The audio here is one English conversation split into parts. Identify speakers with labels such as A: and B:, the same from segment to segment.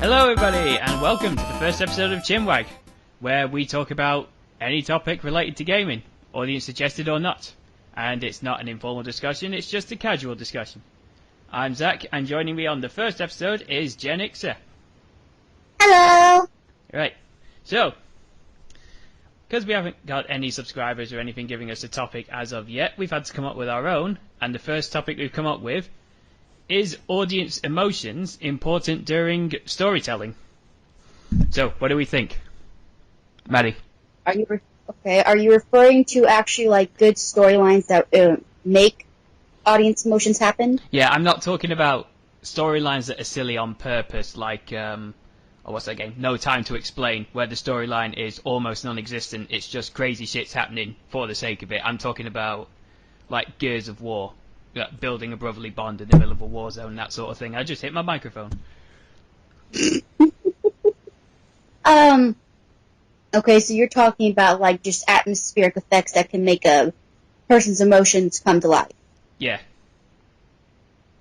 A: Hello everybody, and welcome to the first episode of Chinwag, where we talk about any topic related to gaming, audience suggested or not. And it's not an informal discussion, it's just a casual discussion. I'm Zach, and joining me on the first episode is Jen Ixer.
B: Hello!
A: Right, so, because we haven't got any subscribers or anything giving us a topic as of yet, we've had to come up with our own, and the first topic we've come up with is audience emotions important during storytelling? So, what do we think? Maddie?
B: Are you referring to actually like good storylines that make audience emotions happen?
A: Yeah, I'm not talking about storylines that are silly on purpose, like, what's that game? No Time to Explain, where the storyline is almost non-existent, it's just crazy shit's happening for the sake of it. I'm talking about, like, Gears of War. Building a brotherly bond in the middle of a war zone, that sort of thing. I just hit my microphone.
B: Okay, so you're talking about like just atmospheric effects that can make a person's emotions come to life.
A: Yeah.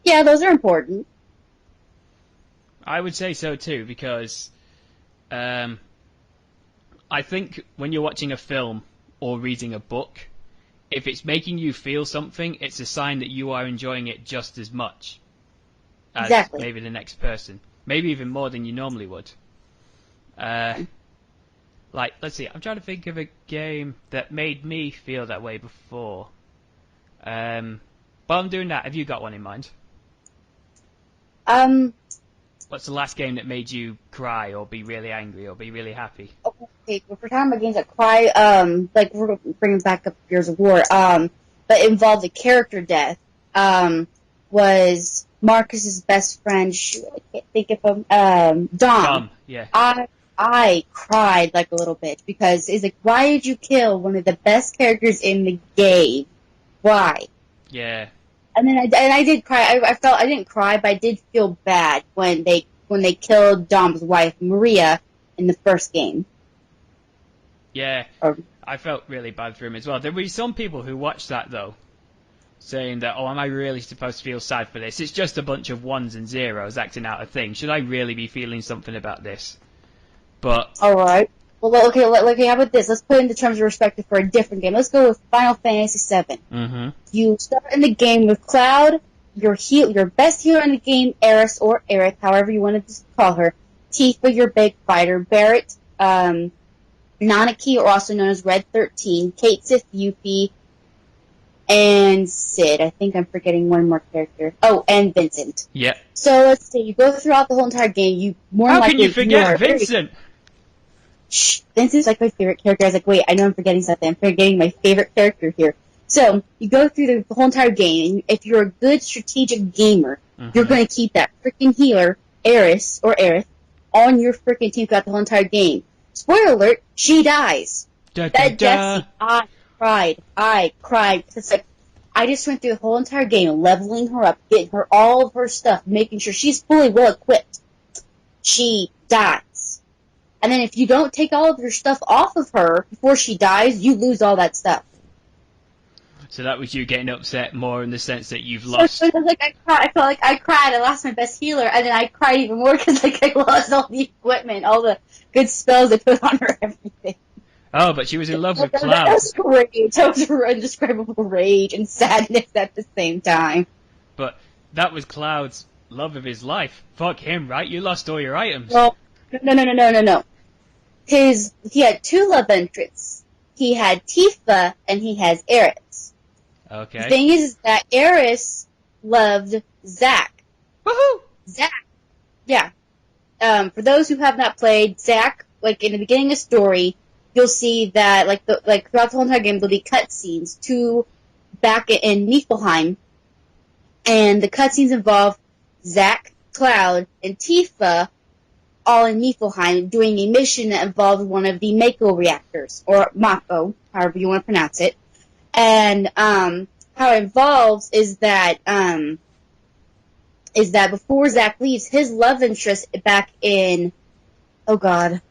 B: Yeah, those are important.
A: I would say so too, because I think when you're watching a film or reading a book, if it's making you feel something, it's a sign that you are enjoying it just as much as maybe the next person. Maybe even more than you normally would. Like, let's see, I'm trying to think of a game that made me feel that way before. While I'm doing that, have you got one in mind? What's the last game that made you cry or be really angry or be really happy?
B: Okay, if we're talking about games that cry, like we're bringing back up Gears of War, but involved a character death, was Marcus's best friend, I can't think of him, Dom.
A: Dom, yeah.
B: I cried like a little bit because it's like, why did you kill one of the best characters in the game? Why?
A: Yeah.
B: And then I did cry. I didn't cry, but I did feel bad when they killed Dom's wife, Maria, in the first game.
A: Yeah, I felt really bad for him as well. There were some people who watched that, though, saying that, oh, am I really supposed to feel sad for this? It's just a bunch of ones and zeros acting out a thing. Should I really be feeling something about this? But...
B: Alright. Well, okay, how about this? Let's put it into terms of perspective for a different game. Let's go with Final Fantasy VII.
A: Mm-hmm.
B: You start in the game with Cloud, your best healer in the game, Aeris or Aerith, however you want to call her, Tifa, your big fighter, Barret, Nanaki, or also known as Red 13, Kate Sith, Yuffie, and Sid. I think I'm forgetting one more character. Oh, and Vincent.
A: Yeah.
B: So let's see, you go throughout the whole entire game, you more
A: How
B: likely...
A: can you forget Vincent?
B: Shh, Vincent's like my favorite character. I was like, wait, I know I'm forgetting something. I'm forgetting my favorite character here. So, you go through the whole entire game, and if you're a good strategic gamer, you're going to keep that freaking healer, Aeris, or Aerith, on your freaking team throughout the whole entire game. Spoiler alert, she dies. That death scene, I cried. It's like, I just went through the whole entire game, leveling her up, getting her all of her stuff, making sure she's fully well equipped. She dies. And then if you don't take all of your stuff off of her before she dies, you lose all that stuff.
A: So that was you getting upset more in the sense that you've lost...
B: So like, I felt like I cried. I lost my best healer, and then I cried even more because like, I lost all the equipment, all the good spells I put on her, everything.
A: Oh, but she was in love with Cloud.
B: That was rage. That was indescribable rage and sadness at the same time.
A: But that was Cloud's love of his life. Fuck him, right? You lost all your items.
B: Well, no. He had two love interests. He had Tifa, and he has Aerith.
A: Okay.
B: The thing is that Aerith loved Zack.
A: Woohoo!
B: Zack. Yeah. For those who have not played, Zack, like in the beginning of the story, you'll see that like throughout the whole entire game there'll be cutscenes back in Niflheim, and the cutscenes involve Zack, Cloud, and Tifa all in Niflheim doing a mission that involved one of the Mako reactors, or Mako, however you want to pronounce it. And how it involves is that before Zack leaves, his love interest back in, oh god,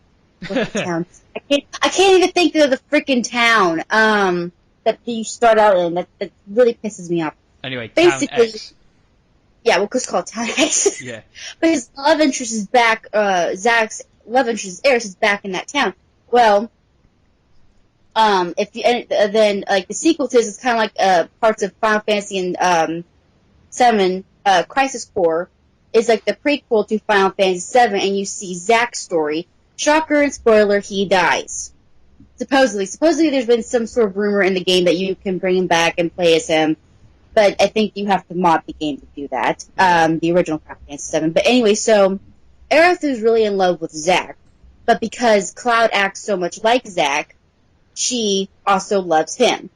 B: what's the town? I can't even think of the freaking town that you start out in. That really pisses me off.
A: Anyway,
B: basically,
A: Town X.
B: Yeah, well, it's called Town X.
A: Yeah.
B: But his love interest is back. Zach's love interest, Eris, is back in that town. Well, if you then like the sequel to this is kind of like parts of Final Fantasy and Seven, Crisis Core is like the prequel to Final Fantasy Seven, and you see Zach's story. Shocker and spoiler: he dies. Supposedly, there's been some sort of rumor in the game that you can bring him back and play as him, but I think you have to mod the game to do that. The original Final Fantasy Seven. But anyway, so Aerith is really in love with Zach, but because Cloud acts so much like Zach, she also loves him.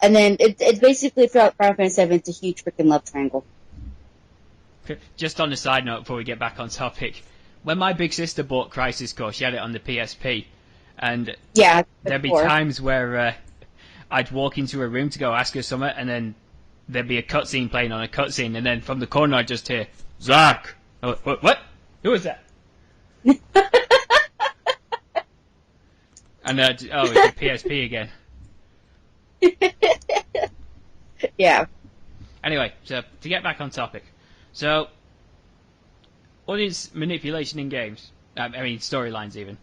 B: And then it's basically throughout Final Fantasy VII, it's a huge freaking love triangle.
A: Just on a side note, before we get back on topic, when my big sister bought Crisis Core, she had it on the PSP, and
B: yeah,
A: there'd be times where I'd walk into a room to go ask her something, and then there'd be a cutscene playing on a cutscene, and then from the corner I'd just hear, Zach! Oh, what? Who was that? And it's the PSP again.
B: Yeah.
A: Anyway, so to get back on topic, so audience manipulation in games, I mean storylines even.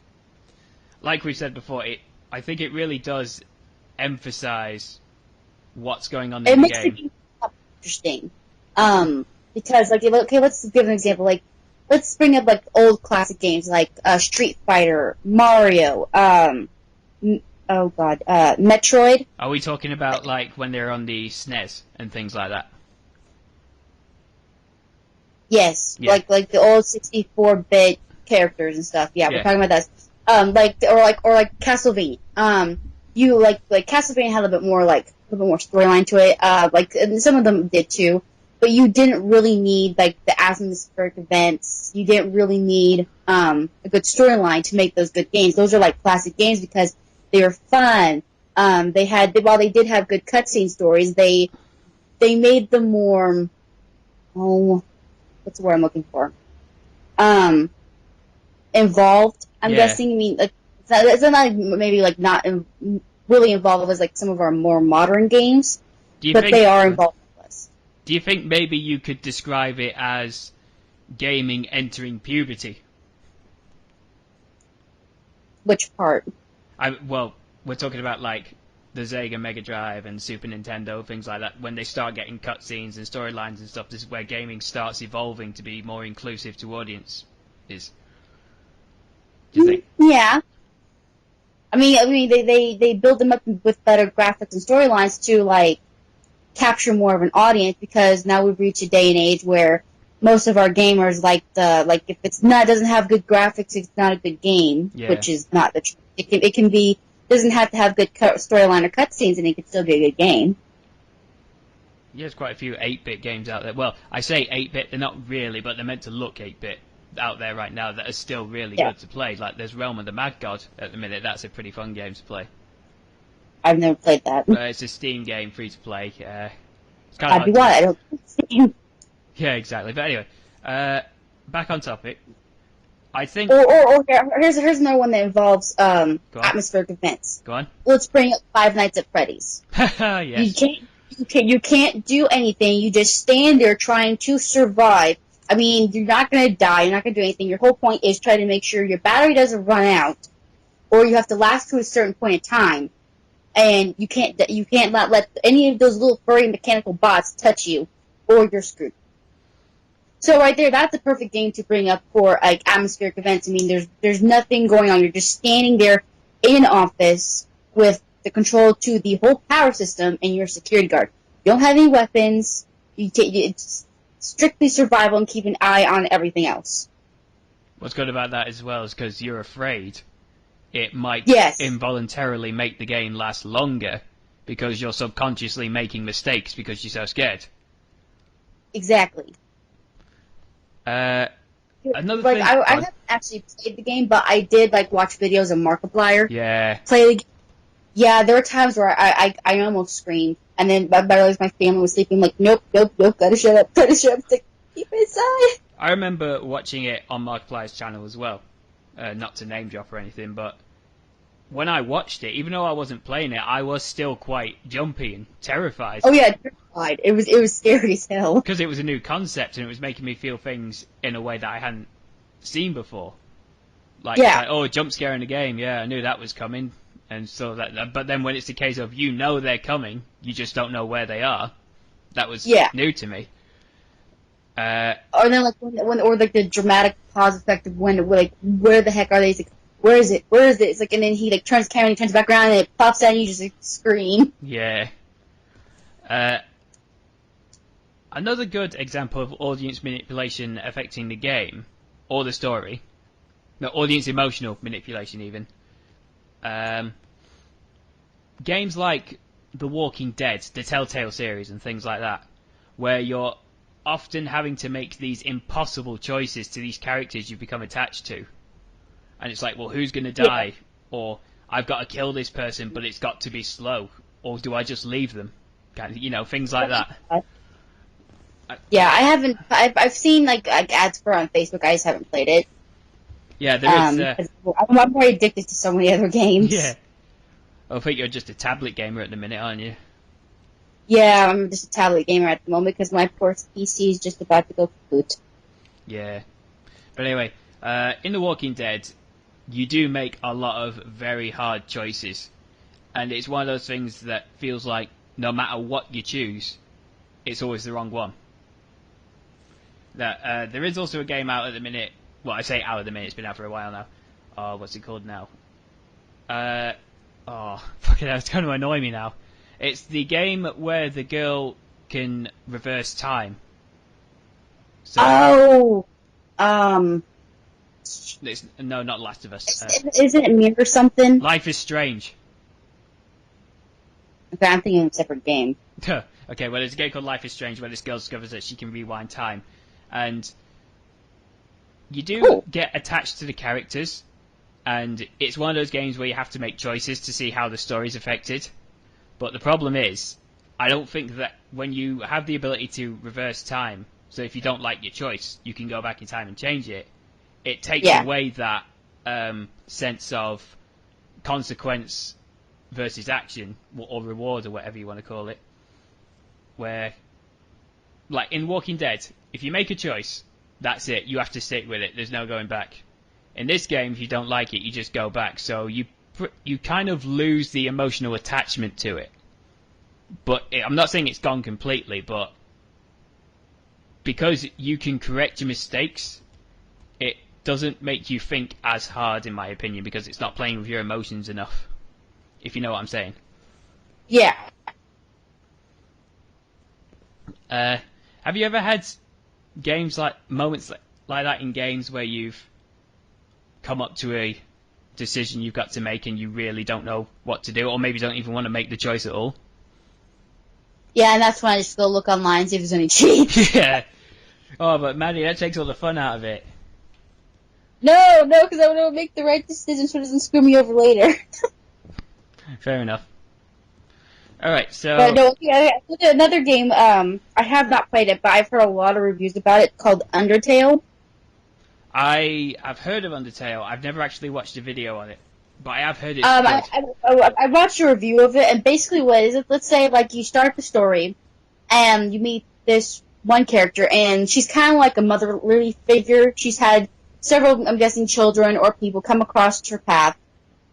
A: Like we said before, I think it really does emphasize what's going on in the game. It makes
B: it interesting, because like let's give an example. Like let's bring up like old classic games like Street Fighter, Mario, Metroid.
A: Are we talking about like when they're on the SNES and things like that?
B: Yes, yeah. like the old 64-bit characters and stuff. Yeah, we're talking about that. Like Castlevania. You like Castlevania had a little bit more storyline to it. And some of them did too. But you didn't really need like the atmospheric events. You didn't really need a good storyline to make those good games. Those are like classic games because they were fun. While they did have good cutscene stories, they made them more. What's the word I'm looking for? Involved. I'm guessing. I mean, like, it's not maybe like not really involved as like some of our more modern games, but they are involved with us.
A: Do you think maybe you could describe it as gaming entering puberty?
B: Which part?
A: Well, we're talking about like the Sega Mega Drive and Super Nintendo, things like that. When they start getting cutscenes and storylines and stuff, this is where gaming starts evolving to be more inclusive to audiences. Do you think?
B: Yeah. I mean, they build them up with better graphics and storylines to like capture more of an audience because now we've reached a day and age where most of our gamers if doesn't have good graphics, it's not a good game, which is not the truth. It can be. Doesn't have to have good storyline or cutscenes, and it can still be a good game.
A: Yeah, there's quite a few 8-bit games out there. Well, I say 8-bit, they're not really, but they're meant to look 8-bit out there right now that are still really good to play. Like, there's Realm of the Mad God at the minute. That's a pretty fun game to play.
B: I've never played that.
A: It's a Steam game, free to play. It's kind of
B: I'd be what? I don't Steam.
A: Yeah, exactly. But anyway, back on topic. I think.
B: Here's another one that involves atmospheric events.
A: Go on.
B: Let's bring up Five Nights at Freddy's.
A: Yes.
B: You can't do anything. You just stand there trying to survive. I mean, you're not going to die. You're not going to do anything. Your whole point is try to make sure your battery doesn't run out, or you have to last to a certain point in time, and you can't not let any of those little furry mechanical bots touch you, or you're screwed. So right there, that's a perfect game to bring up for like atmospheric events. I mean, there's nothing going on. You're just standing there in an office with the control to the whole power system and your security guard. You don't have any weapons. It's strictly survival and keep an eye on everything else.
A: What's good about that as well is because you're afraid it might involuntarily make the game last longer because you're subconsciously making mistakes because you're so scared.
B: Exactly.
A: Another
B: thing. I haven't actually played the game, but I did watch videos of Markiplier.
A: Yeah.
B: Play the game. Yeah, there were times where I almost screamed, and then by realized my family was sleeping. Like, nope, gotta shut up, keep it inside.
A: I remember watching it on Markiplier's channel as well. Not to name drop or anything, but when I watched it, even though I wasn't playing it, I was still quite jumpy and terrified.
B: Oh yeah, terrified. It was scary as hell.
A: Because it was a new concept and it was making me feel things in a way that I hadn't seen before. Like,
B: Yeah.
A: oh, a jump scare in the game. Yeah, I knew that was coming. And so but then when it's the case of they're coming, you just don't know where they are. That was new to me.
B: Or then like when or like the dramatic pause effect of when like where the heck are they? It's like, where is it? Where is it? It's like, and then he like turns the camera and he turns back around and it pops out and you just like, scream.
A: Yeah. Another good example of audience manipulation affecting the game or the story. No, audience emotional manipulation even. Games like The Walking Dead, the Telltale series and things like that, where you're often having to make these impossible choices to these characters you've become attached to. And it's like, well, who's going to die? Yeah. Or, I've got to kill this person, but it's got to be slow. Or do I just leave them? Kind of, things like that.
B: Yeah, I haven't. I've seen like ads for it on Facebook. I just haven't played it.
A: Yeah, there is.
B: I'm more addicted to so many other games.
A: Yeah. I think you're just a tablet gamer at the minute, aren't you?
B: Yeah, I'm just a tablet gamer at the moment because my poor PC is just about to go kaput.
A: Yeah. But anyway, in The Walking Dead, you do make a lot of very hard choices. And it's one of those things that feels like no matter what you choose, it's always the wrong one. There is also a game out at the minute. Well, I say out at the minute, it's been out for a while now. Oh, what's it called now? Fucking hell, it's going to annoy me now. It's the game where the girl can reverse time. So, no, not Last of Us.
B: Isn't it Mirror something?
A: Life is Strange.
B: Okay, I'm thinking of a separate game.
A: Okay, well, there's a game called Life is Strange where this girl discovers that she can rewind time. And you do get attached to the characters, and it's one of those games where you have to make choices to see how the story's affected. But the problem is, I don't think that when you have the ability to reverse time, so if you don't like your choice, you can go back in time and change it, it takes away that sense of consequence versus action, or reward, or whatever you want to call it. Where, like in Walking Dead, if you make a choice, that's it, you have to stick with it, there's no going back. In this game, if you don't like it, you just go back, so you kind of lose the emotional attachment to it. But I'm not saying it's gone completely, but because you can correct your mistakes, it doesn't make you think as hard, in my opinion, because it's not playing with your emotions enough, if you know what I'm saying.
B: Yeah.
A: Have you ever had moments like that in games where you've come up to a decision you've got to make and you really don't know what to do, or maybe don't even want to make the choice at all?
B: Yeah, and that's when I just go look online and see if there's any cheats.
A: Yeah. Oh, but Maddie, that takes all the fun out of it.
B: No, because I want to make the right decision so it doesn't screw me over later.
A: Fair enough. Alright, so...
B: But no, another game, I have not played it, but I've heard a lot of reviews about it, called Undertale.
A: I've heard of Undertale. I've never actually watched a video on it, but I have heard it's
B: good. I watched a review of it, and basically what is it? Let's say, like, you start the story, and you meet this one character, and she's kind of like a motherly figure. She's had several, I'm guessing, children or people come across her path,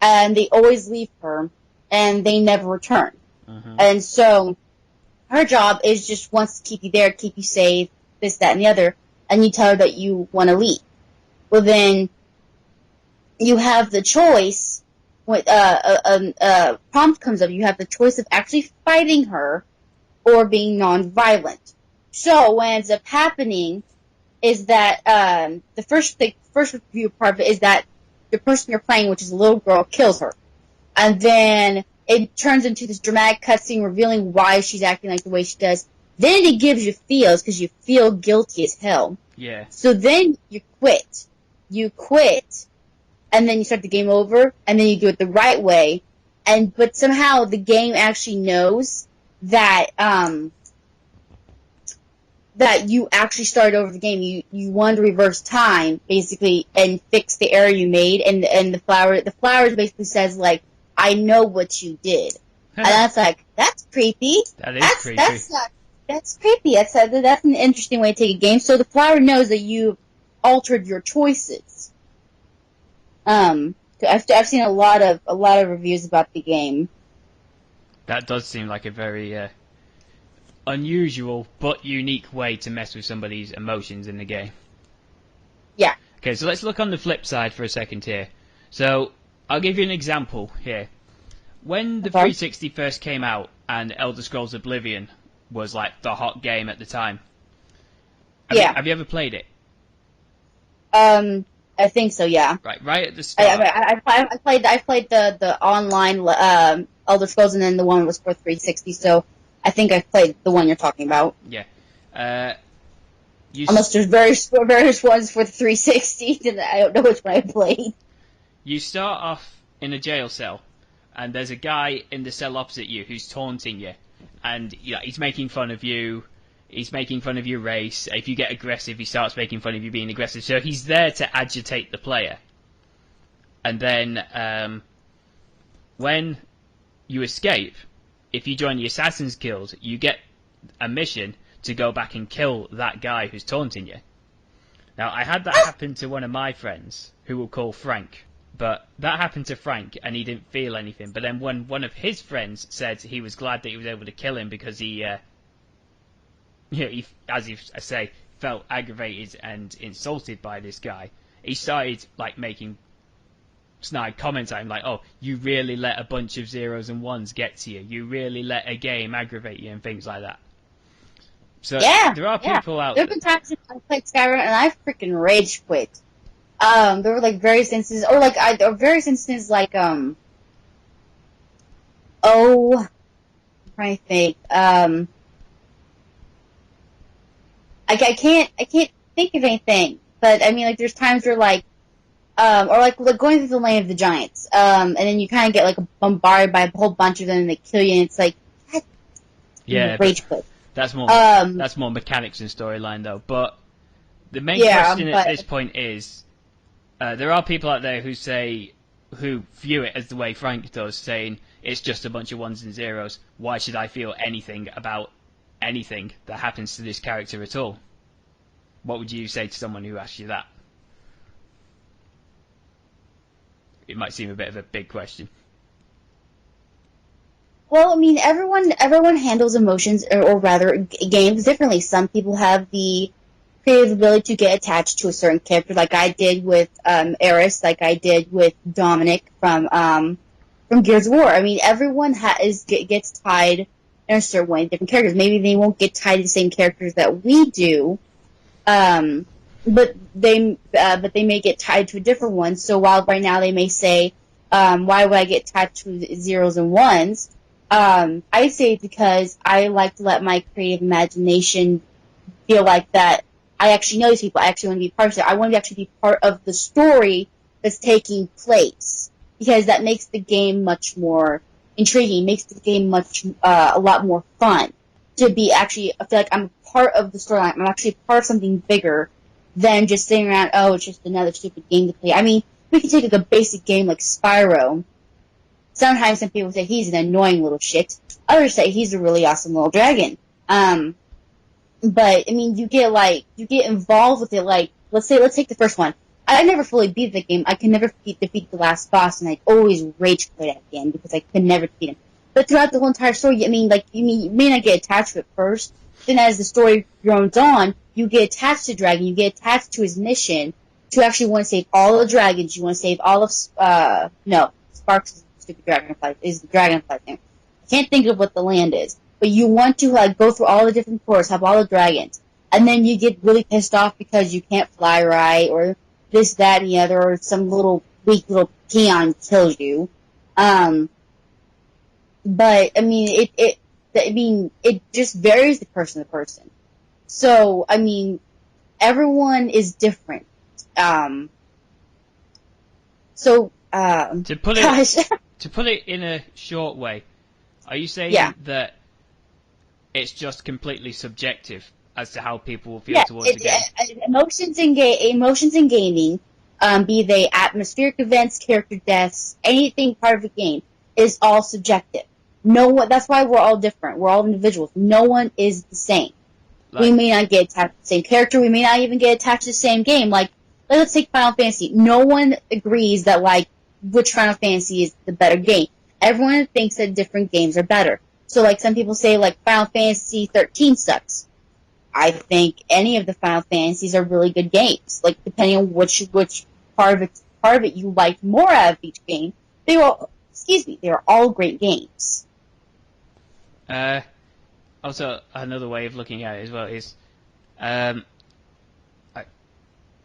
B: and they always leave her, and they never return.
A: Mm-hmm.
B: And so, her job is just wants to keep you there, keep you safe, this, that, and the other, and you tell her that you want to leave. Well, then, you have the choice, when a prompt comes up, you have the choice of actually fighting her or being non-violent. So, what ends up happening is that, the first review part of it is that the person you're playing, which is a little girl, kills her. And then it turns into this dramatic cutscene revealing why she's acting like the way she does. Then it gives you feels because you feel guilty as hell.
A: Yeah.
B: So then you quit. And then you start the game over, and then you do it the right way. But somehow the game actually knows that, that you actually started over the game. You wanted to reverse time basically and fix the error you made, and the flowers basically says like, I know what you did, and that's like, that's creepy.
A: That is creepy.
B: That's creepy. That's an interesting way to take a game. So the flower knows that you altered your choices. I've seen a lot of reviews about the game.
A: That does seem like a very unusual but unique way to mess with somebody's emotions in the game.
B: Yeah.
A: Okay, so let's look on the flip side for a second here. So I'll give you an example here. When the 360 first came out and Elder Scrolls Oblivion was like the hot game at the time. Have you ever played it?
B: I think so. Yeah.
A: Right at the start.
B: I played the online Elder Scrolls, and then the one was for 360. So I think I played the one you're talking about.
A: Yeah.
B: Unless there's various ones for the 360, then I don't know which one I played.
A: You start off in a jail cell, and there's a guy in the cell opposite you who's taunting you, and he's making fun of you. He's making fun of your race. If you get aggressive, he starts making fun of you being aggressive. So he's there to agitate the player. And then when you escape, if you join the Assassin's Guild, you get a mission to go back and kill that guy who's taunting you. Now, I had that happen to one of my friends, who we'll call Frank. But that happened to Frank, and he didn't feel anything. But then when one of his friends said he was glad that he was able to kill him because he as I say, felt aggravated and insulted by this guy, he started like making snide comments at him, like, "Oh, you really let a bunch of zeros and ones get to you. You really let a game aggravate you," and things like that. So there are people out there.
B: There have been times I played Skyrim and I freaking rage quit. There were like various instances, or like I'm trying to think. I can't think of anything, but I mean, like, there's times where like, or like going through the Land of the Giants, and then you kind of get like bombarded by a whole bunch of them, and they kill you, and it's like, rage quit.
A: That's more mechanics and storyline though. But the main question at this point is, there are people out there who view it as the way Frank does, saying it's just a bunch of ones and zeros. Why should I feel anything about anything that happens to this character at all? What would you say to someone who asks you that? It might seem a bit of a big question.
B: Well, I mean, everyone handles emotions, or rather, games differently. Some people have the creative ability to get attached to a certain character, like I did with Eris, like I did with Dominic from Gears of War. I mean, everyone gets tied in a certain way to different characters. Maybe they won't get tied to the same characters that we do, but they may get tied to a different one. So while right now they may say, why would I get tied to zeros and ones? I say because I like to let my creative imagination feel like that I actually know these people. I actually want to be part of it. I want to actually be part of the story that's taking place, because that makes the game much more intriguing, makes the game a lot more fun. To be actually, I feel like I'm part of the storyline. I'm actually part of something bigger than just sitting around, oh, it's just another stupid game to play. I mean, we can take like a basic game like Spyro. Sometimes some people say he's an annoying little shit. Others say he's a really awesome little dragon. But I mean, you get involved with it. Like, let's take the first one. I never fully beat the game. I can never defeat the last boss, and I always rage quit at the end because I could never defeat him. But throughout the whole entire story, I mean, like, you may not get attached to it first. Then as the story goes on, you get attached to Dragon. You get attached to his mission to actually want to save all the dragons. You want to save all of Sparks is the stupid dragonfly. Is the dragonfly thing? I can't think of what the land is. But you want to like go through all the different floors, have all the dragons, and then you get really pissed off because you can't fly right, or this, that, and the other, or some little weak little peon kills you. But I mean, it just varies the person to person. So I mean, everyone is different. To
A: put it in a short way, are you saying that it's just completely subjective as to how people will feel towards the game.
B: Emotions in gaming, be they atmospheric events, character deaths, anything part of the game, is all subjective. No one. That's why we're all different. We're all individuals. No one is the same. We may not get attached to the same character. We may not even get attached to the same game. Like, let's take Final Fantasy. No one agrees that, like, which Final Fantasy is the better game. Everyone thinks that different games are better. So, like, some people say, like, Final Fantasy 13 sucks. I think any of the Final Fantasies are really good games. Like, depending on which part of it you like more out of each game, they are all great games.
A: Also, another way of looking at it as well is,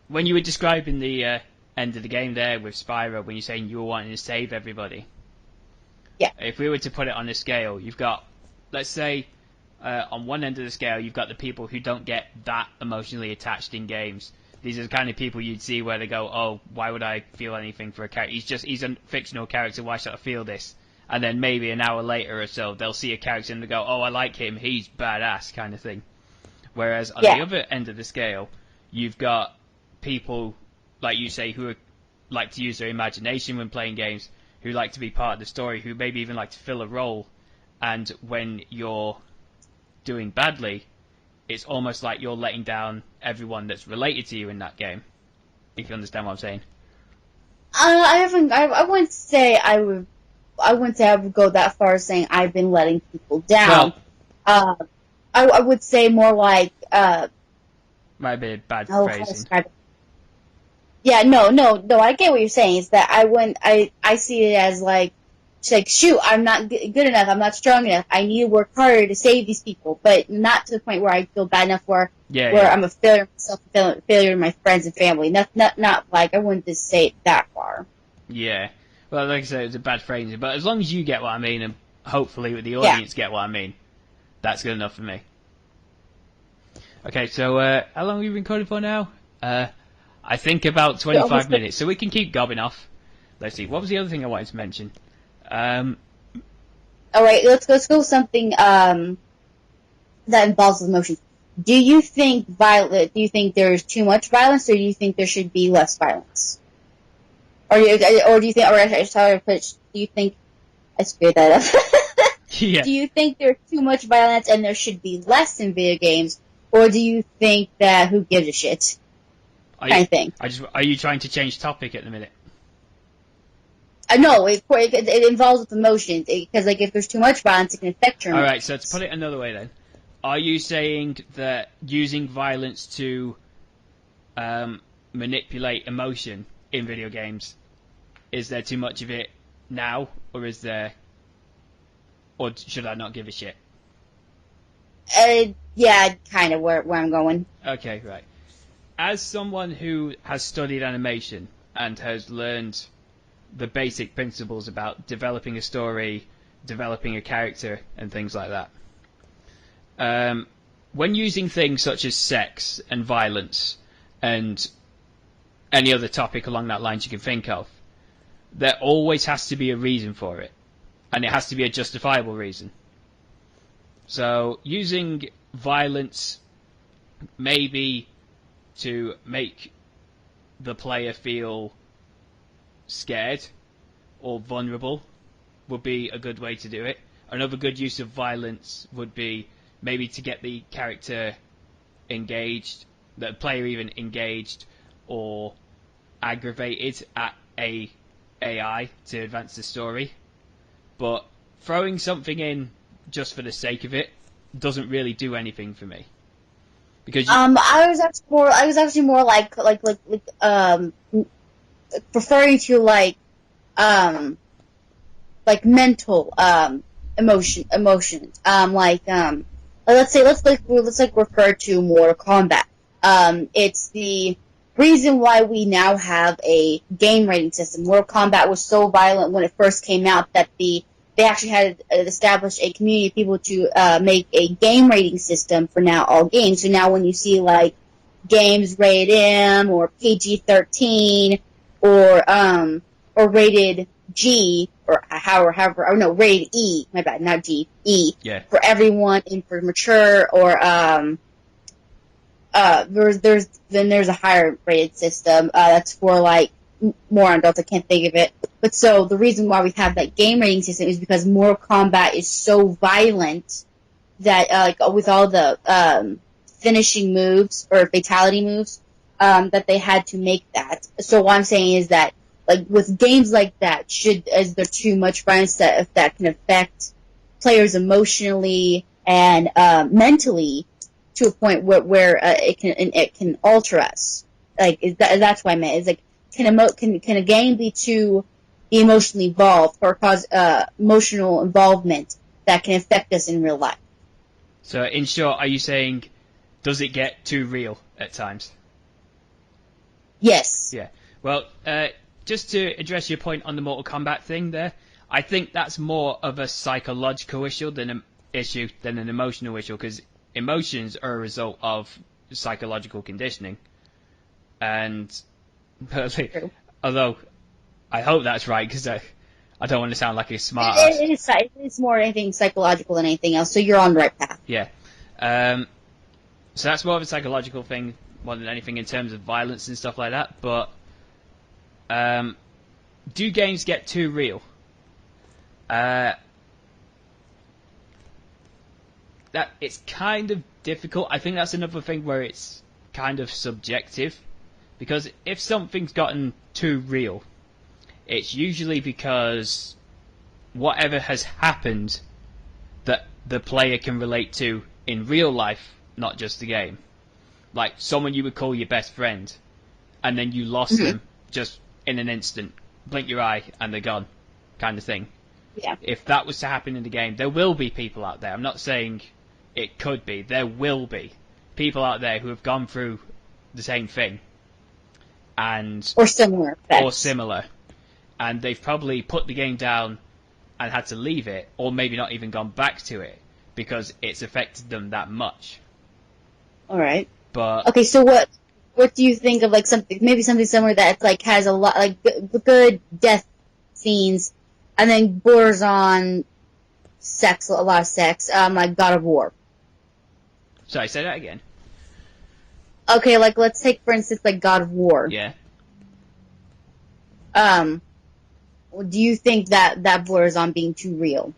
A: when you were describing the end of the game there with Spyro, when you're saying you were wanting to save everybody.
B: Yeah.
A: If we were to put it on a scale, you've got, let's say, on one end of the scale, you've got the people who don't get that emotionally attached in games. These are the kind of people you'd see where they go, oh, why would I feel anything for a character? He's a fictional character, why should I feel this? And then maybe an hour later or so, they'll see a character and they go, oh, I like him, he's badass, kind of thing. Whereas on the other end of the scale, you've got people, like you say, who like to use their imagination when playing games, who like to be part of the story, who maybe even like to fill a role. And when you're doing badly, it's almost like you're letting down everyone that's related to you in that game. If you understand what I'm saying.
B: I wouldn't say I would go that far as saying I've been letting people down. Well, I would say more like
A: might be a bad phrasing.
B: Yeah, no, I get what you're saying. Is that I see it as like, it's like, shoot, I'm not good enough, I'm not strong enough, I need to work harder to save these people, but not to the point where I feel bad enough where I'm a failure myself, a failure to my friends and family. Not like, I wouldn't just say it that far.
A: Yeah. Well, like I said, it's a bad phrasing, but as long as you get what I mean, and hopefully the audience get what I mean, that's good enough for me. Okay, so how long have we been recording for now? I think about 25 minutes, so we can keep gobbing off. Let's see, what was the other thing I wanted to mention? Alright,
B: let's go with something that involves emotion. Do you think there's too much violence, or do you think there should be less violence? Or do you think I screwed that up?
A: Yeah.
B: Do you think there's too much violence and there should be less in video games, or do you think that who gives a shit? Kind of thing.
A: Are you trying to change topic at the minute?
B: No, it involves with emotions, because like if there's too much violence, it can affect your.
A: All right, so to put it another way, then, are you saying that using violence to manipulate emotion in video games, is there too much of it now, or should I not give a shit?
B: Yeah, kind of where I'm going.
A: Okay, right. As someone who has studied animation and has learned the basic principles about developing a story, developing a character, and things like that, when using things such as sex and violence and any other topic along that line you can think of, there always has to be a reason for it, and it has to be a justifiable reason. So using violence maybe to make the player feel scared or vulnerable would be a good way to do it. Another good use of violence would be maybe to get the character engaged, the player even engaged or aggravated at a AI to advance the story. But throwing something in just for the sake of it doesn't really do anything for me. Because
B: I was actually more like preferring to like mental emotions. Let's refer to Mortal Kombat. It's the reason why we now have a game rating system. Mortal Kombat was so violent when it first came out that they actually had established a community of people to make a game rating system for now all games. So now when you see like games rated M or PG-13 or rated G or rated E, my bad, not G, E,
A: yeah,
B: for everyone and for mature or there's a higher rated system that's for like more on adults. I can't think of it. But so the reason why we have that game rating system is because Mortal Kombat is so violent that like with all the finishing moves or fatality moves that they had to make that. So what I'm saying is that like with games like that, is there too much violence that can affect players emotionally and mentally to a point where it can alter us. Like that's what I meant. It's like can a game be too emotionally involved or cause emotional involvement that can affect us in real life?
A: So, in short, are you saying, does it get too real at times?
B: Yes.
A: Yeah. Well, just to address your point on the Mortal Kombat thing there, I think that's more of a psychological issue than an emotional issue, because emotions are a result of psychological conditioning. And although I hope that's right, because I don't want to sound like a smart ass.
B: It's more anything psychological than anything else, so you're on the right path.
A: Yeah. So that's more of a psychological thing more than anything in terms of violence and stuff like that. But do games get too real? That it's kind of difficult. I think that's another thing where it's kind of subjective, because if something's gotten too real, it's usually because whatever has happened that the player can relate to in real life, not just the game. Like someone you would call your best friend, and then you lost them just in an instant. Blink your eye and they're gone, kind of thing.
B: Yeah.
A: If that was to happen in the game, there will be people out there. I'm not saying it could be. There will be people out there who have gone through the same thing.
B: Or similar.
A: Or similar. And they've probably put the game down and had to leave it, or maybe not even gone back to it, because it's affected them that much.
B: Alright.
A: But
B: okay, so what do you think of like something similar that like has a lot like good death scenes, and then borders on a lot of sex, like God of War?
A: Sorry, say that again.
B: Okay, like let's take for instance like God of War.
A: Yeah.
B: Do you think that borders on being too real?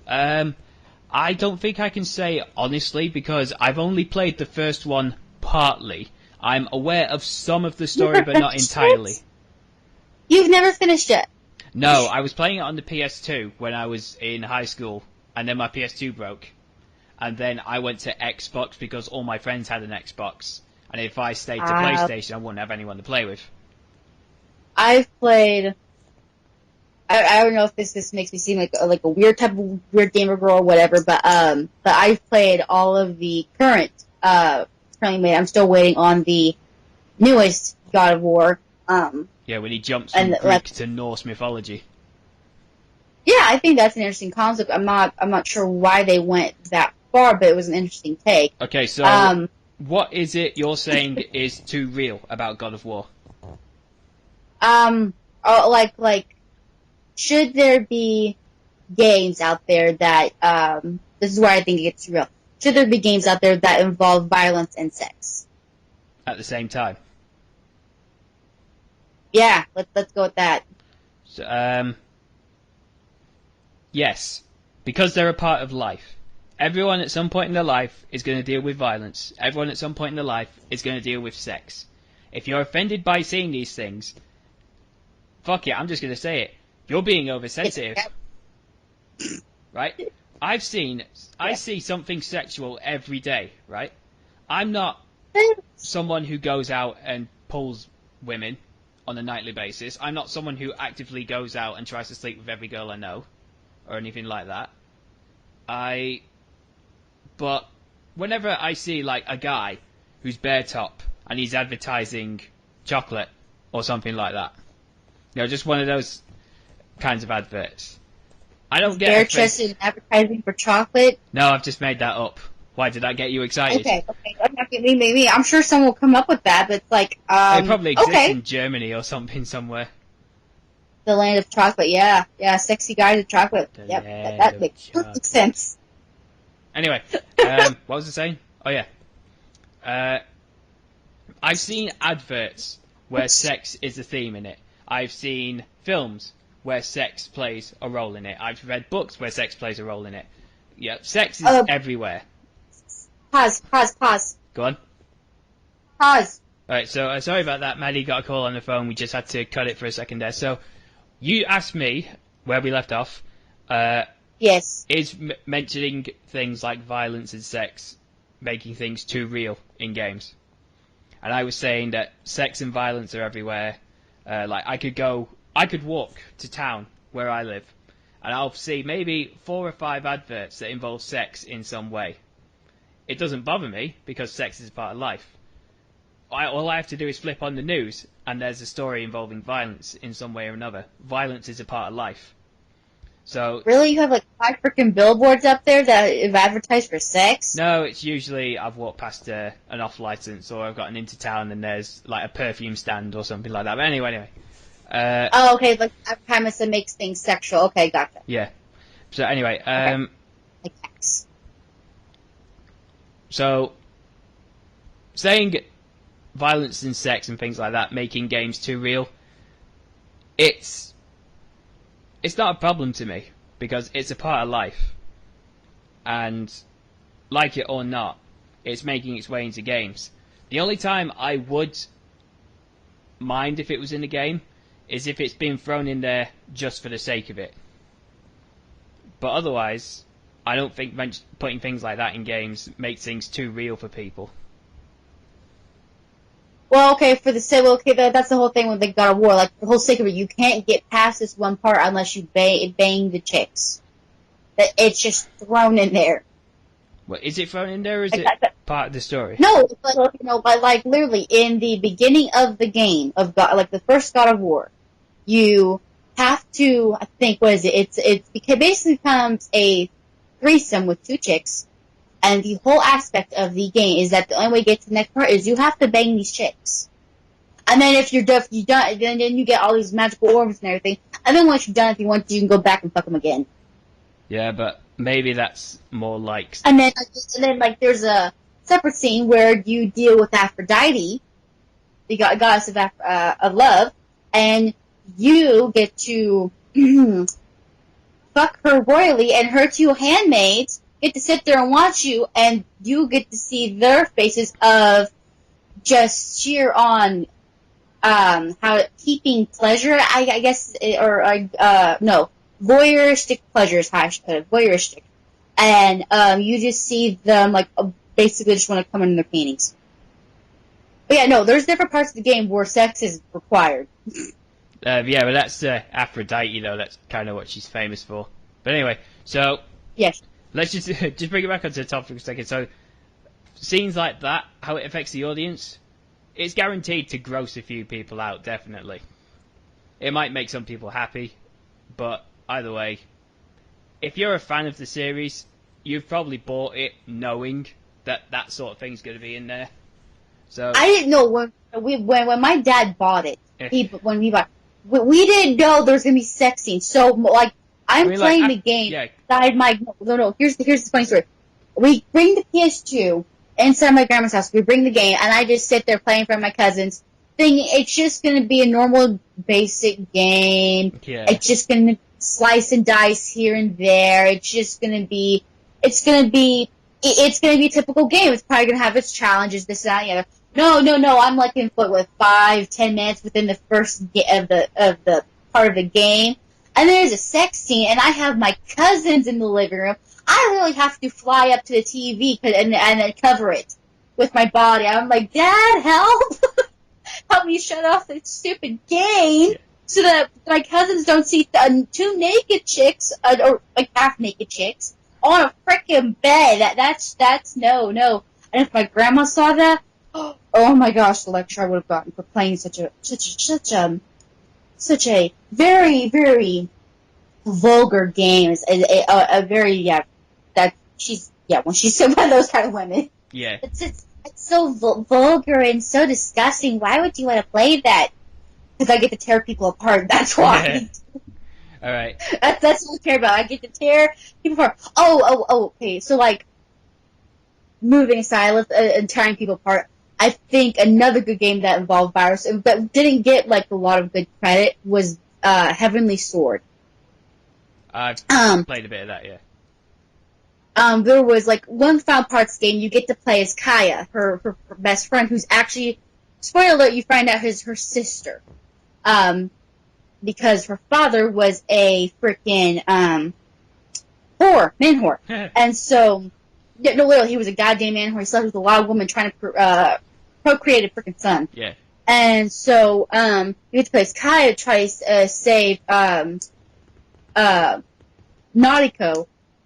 A: I don't think I can say honestly, because I've only played the first one partly. I'm aware of some of the story, but not entirely.
B: You've never finished it?
A: No, I was playing it on the PS2 when I was in high school, and then my PS2 broke. And then I went to Xbox because all my friends had an Xbox. And if I stayed to PlayStation, I wouldn't have anyone to play with.
B: I've played... I don't know if this makes me seem like a weird type of weird gamer girl or whatever, but I've played all of the currently made. I'm still waiting on the newest God of War.
A: Yeah, when he jumps from Greek to Norse mythology.
B: Yeah, I think that's an interesting concept. I'm not sure why they went that far, but it was an interesting take.
A: Okay, so what is it you're saying is too real about God of War?
B: Should there be games out there that, this is where I think it gets real. Should there be games out there that involve violence and sex?
A: At the same time?
B: Yeah, let's go with that.
A: So, yes, because they're a part of life. Everyone at some point in their life is going to deal with violence. Everyone at some point in their life is going to deal with sex. If you're offended by seeing these things, fuck it, I'm just going to say it. You're being oversensitive. Right? I see something sexual every day, right? I'm not someone who goes out and pulls women on a nightly basis. I'm not someone who actively goes out and tries to sleep with every girl I know, or anything like that. But whenever I see like a guy who's bare top and he's advertising chocolate or something like that, just one of those kinds of adverts. I don't get
B: bare-chested advertising for chocolate.
A: No, I've just made that up. Why did that get you excited?
B: Okay. Maybe I'm sure someone will come up with that, but it's like
A: it probably exists in Germany or something somewhere.
B: The land of chocolate, yeah, sexy guys of chocolate. Yep, that makes perfect sense.
A: Anyway, what was I saying? Oh yeah. I've seen adverts where sex is a theme in it. I've seen films where sex plays a role in it. I've read books where sex plays a role in it. Yeah, sex is everywhere.
B: Pause.
A: Go on.
B: Pause.
A: Alright, so sorry about that. Maddie got a call on the phone. We just had to cut it for a second there. So, you asked me where we left off.
B: Yes.
A: Is mentioning things like violence and sex making things too real in games? And I was saying that sex and violence are everywhere. Like I could walk to town where I live, and I'll see maybe 4 or 5 adverts that involve sex in some way. It doesn't bother me because sex is a part of life. All I have to do is flip on the news, and there's a story involving violence in some way or another. Violence is a part of life. So
B: really, you have like 5 freaking billboards up there that advertise for sex?
A: No, it's usually I've walked past an off license, or I've got an into town and there's like a perfume stand or something like that. But anyway.
B: Okay, like a premise that makes things sexual. Okay, gotcha.
A: Yeah. So anyway,
B: okay. Like X.
A: So saying violence and sex and things like that making games too real, it's not a problem to me because it's a part of life, and like it or not, it's making its way into games. The only time I would mind if it was in a game is if it's been thrown in there just for the sake of it. But otherwise, I don't think putting things like that in games makes things too real for people.
B: Well, okay, that's the whole thing with the God of War. Like, the whole sake of it, you can't get past this one part unless you bang the chicks. It's just thrown in there.
A: Well, is it thrown in there, or is it part of the story?
B: No, but like literally in the beginning of the game of God, like the first God of War, you have to, I think, what is it? It basically becomes a threesome with 2 chicks. And the whole aspect of the game is that the only way to get to the next part is you have to bang these chicks. And then if you're done, then you get all these magical orbs and everything. And then once you're done, if you want to, you can go back and fuck them again.
A: Yeah, but maybe that's more like...
B: And then there's a separate scene where you deal with Aphrodite, the goddess of love, and you get to fuck her royally, and her 2 handmaids get to sit there and watch you, and you get to see their faces of just sheer on how keeping pleasure, I guess, no, voyeuristic pleasures, how I should put it, voyeuristic. And you just see them, like, basically just want to come in their panties. But yeah, no, there's different parts of the game where sex is required.
A: Yeah, but that's Aphrodite, though. That's kind of what she's famous for. But anyway, so...
B: Yes.
A: Let's just bring it back onto the topic for a second. So, scenes like that, how it affects the audience, it's guaranteed to gross a few people out, definitely. It might make some people happy, but either way, if you're a fan of the series, you've probably bought it knowing that sort of thing's going to be in there. So
B: I didn't know when my dad bought it. We didn't know there was going to be sex scenes. So like. I'm playing the game inside my... No, here's the funny story. We bring the PS2 inside my grandma's house. We bring the game, and I just sit there playing for my cousins, thinking it's just going to be a normal, basic game.
A: Yeah.
B: It's just going to slice and dice here and there. It's going to be a typical game. It's probably going to have its challenges, this, that, and the other. No. I'm like in 5-10 minutes within the first of the part of the game. And there's a sex scene, and I have my cousins in the living room. I really have to fly up to the TV and cover it with my body. I'm like, Dad, help! Help me shut off this stupid game so that my cousins don't see 2 naked chicks, or like half-naked chicks, on a frickin' bed. That's no. And if my grandma saw that, oh my gosh, the lecture I would have gotten for playing such a very, very vulgar game. When she's one of those kind of women.
A: Yeah.
B: It's so vulgar and so disgusting. Why would you want to play that? Because I get to tear people apart. That's why.
A: All right.
B: That's what I care about. I get to tear people apart. Oh, okay. So like, moving aside and tearing people apart, I think another good game that involved virus but didn't get like a lot of good credit was Heavenly Sword.
A: I've played a bit of that, yeah.
B: There was like one Final Parts game you get to play as Kaya, her best friend, who's actually, spoiler alert, you find out is her sister. Because her father was a freaking man whore. And so, no, literally, he was a goddamn man whore. He slept with a wild woman trying to procreate a freaking son.
A: Yeah.
B: And so, you get to play as Kaya, tries to save Nautico.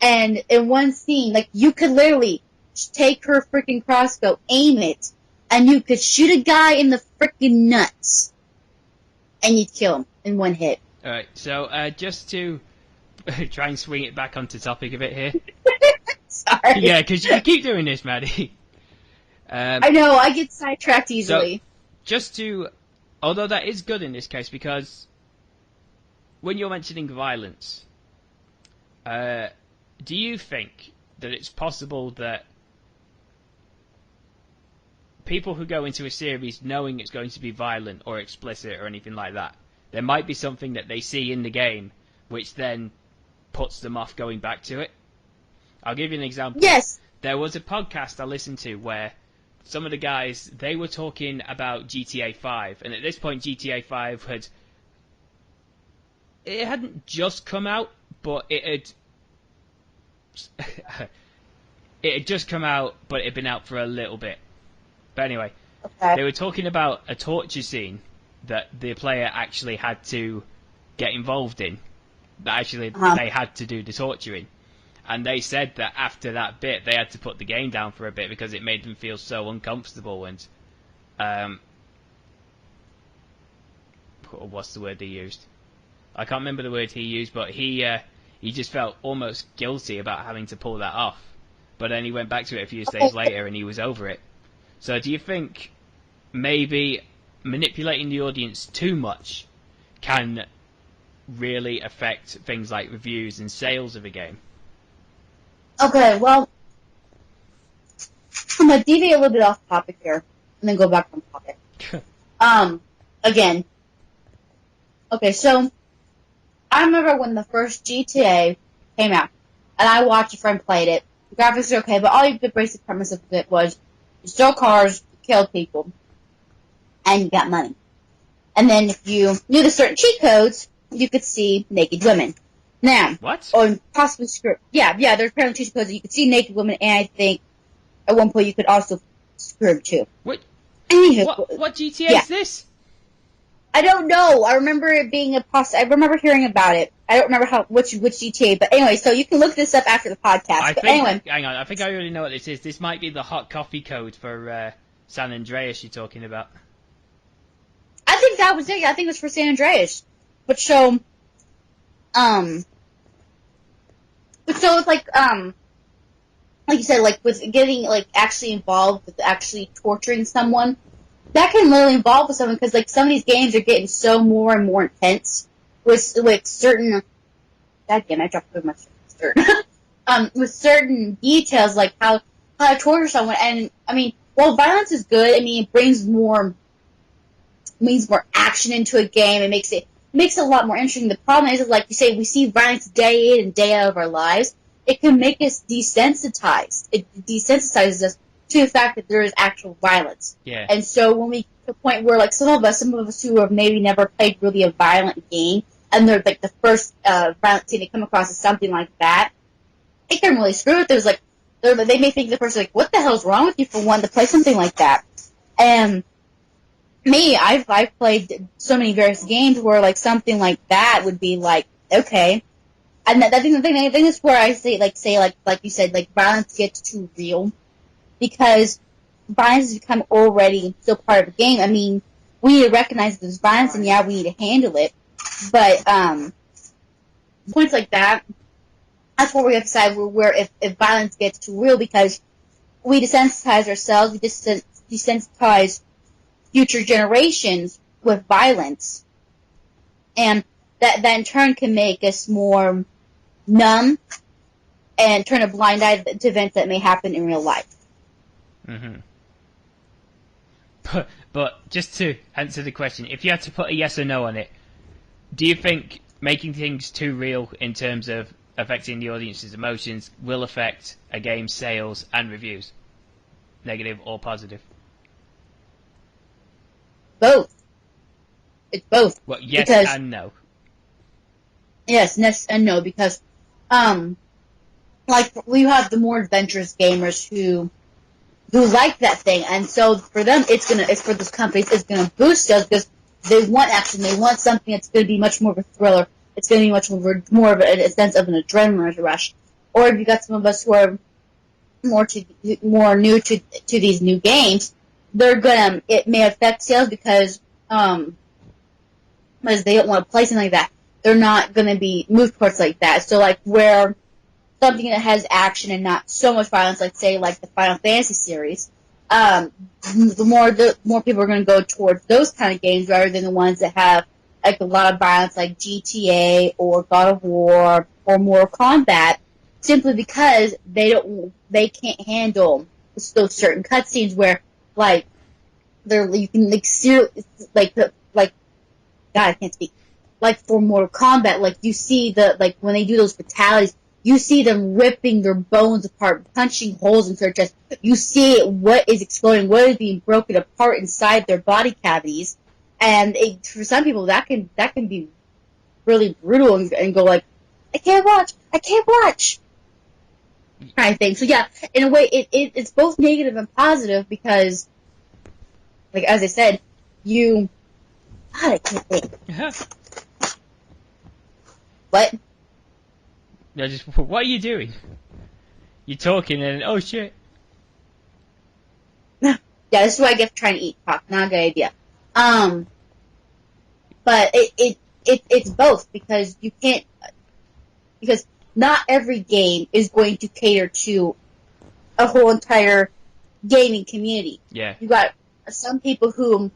B: And in one scene, like, you could literally take her freaking crossbow, aim it, and you could shoot a guy in the freaking nuts. And you'd kill him in one hit.
A: Alright, so just to try and swing it back onto topic a bit here.
B: Sorry.
A: Yeah, because you keep doing this, Maddie.
B: I know, I get sidetracked easily.
A: So, just to... Although that is good in this case, because when you're mentioning violence, do you think that it's possible that people who go into a series knowing it's going to be violent or explicit or anything like that, there might be something that they see in the game which then puts them off going back to it? I'll give you an example.
B: Yes.
A: There was a podcast I listened to where some of the guys, they were talking about GTA 5, and at this point GTA 5 hadn't just come out, but it had just come out, but it had been out for a little bit. But anyway,
B: okay.
A: They were talking about a torture scene that the player actually had to get involved in. That actually they had to do the torturing. And they said that after that bit, they had to put the game down for a bit because it made them feel so uncomfortable. And what's the word they used? I can't remember the word he used, but he just felt almost guilty about having to pull that off. But then he went back to it a few days later and he was over it. So do you think maybe manipulating the audience too much can really affect things like reviews and sales of a game?
B: Okay, well, I'm going to deviate a little bit off topic here and then go back on topic. Again. Okay, so I remember when the first GTA came out, and I watched a friend played it. The graphics are okay, but the basic premise of it was you stole cars, you killed people, and you got money. And then if you knew the certain cheat codes, you could see naked women. Now,
A: what?
B: Or possibly screw. Yeah, there's apparently cheat codes that you could see naked women, and I think at one point you could also screw too.
A: What?
B: Anywho,
A: what GTA is this?
B: I don't know. I remember it being I remember hearing about it. I don't remember which GTA, but anyway, so you can look this up after the podcast.
A: Hang on, I think I already know what this is. This might be the hot coffee code for San Andreas you're talking about.
B: I think that was it. I think it was for San Andreas. But so it's like you said, like with getting like actually involved with actually torturing someone. That can really involve with someone because, like, some of these games are getting so more and more intense with certain. God damn, I dropped too much certain. With certain details, like how to torture someone, and I mean, while violence is good, I mean, it brings more action into a game. It makes it a lot more interesting. The problem is like you say, we see violence day in and day out of our lives. It can make us desensitized. It desensitizes us to the fact that there is actual violence.
A: Yeah.
B: And so when we get to the point where, like, some of us who have maybe never played really a violent game, and they're, like, the first violent scene they come across is something like that, it can really screw with them. Like, they may think the person, like, what the hell's wrong with you for wanting to play something like that? And me, I've played so many various games where, like, something like that would be, like, okay. And I think that's where I say, like you said, like, violence gets too real. Because violence has become already still part of the game. I mean, we need to recognize that there's violence, and yeah, we need to handle it. But points like that, that's where we have to decide where if violence gets too real, because we desensitize ourselves, we desensitize future generations with violence, and that in turn can make us more numb and turn a blind eye to events that may happen in real life.
A: Mm-hmm. But just to answer the question, if you had to put a yes or no on it, do you think making things too real in terms of affecting the audience's emotions will affect a game's sales and reviews, negative or positive?
B: Both. It's both.
A: Well, yes
B: Because,
A: and no.
B: yes and no, because, like, we have the more adventurous gamers who like that thing, and so for them, it's for those companies, it's gonna boost sales because they want action, they want something that's gonna be much more of a thriller, it's gonna be much more of a sense of an adrenaline rush. Or if you got some of us who are more new to these new games, it may affect sales because they don't want to play something like that. They're not gonna be moved towards like that. So like where something that has action and not so much violence, like say like the Final Fantasy series, the more people are going to go towards those kind of games rather than the ones that have like a lot of violence, like GTA or God of War or Mortal Kombat, simply because they can't handle those certain cutscenes where like you can like God, I can't speak. Like for Mortal Kombat, like you see when they do those fatalities, you see them ripping their bones apart, punching holes into their chest. You see what is exploding, what is being broken apart inside their body cavities. And for some people, that can be really brutal and go like, I can't watch, kind of thing. So yeah, in a way, it's both negative and positive because, like as I said, God, I can't think. What?
A: No, just what are you doing? You're talking and oh shit.
B: Yeah, this is what I get for trying to eat pop. Not a good idea. But it's both because because not every game is going to cater to a whole entire gaming community.
A: Yeah.
B: You got some people who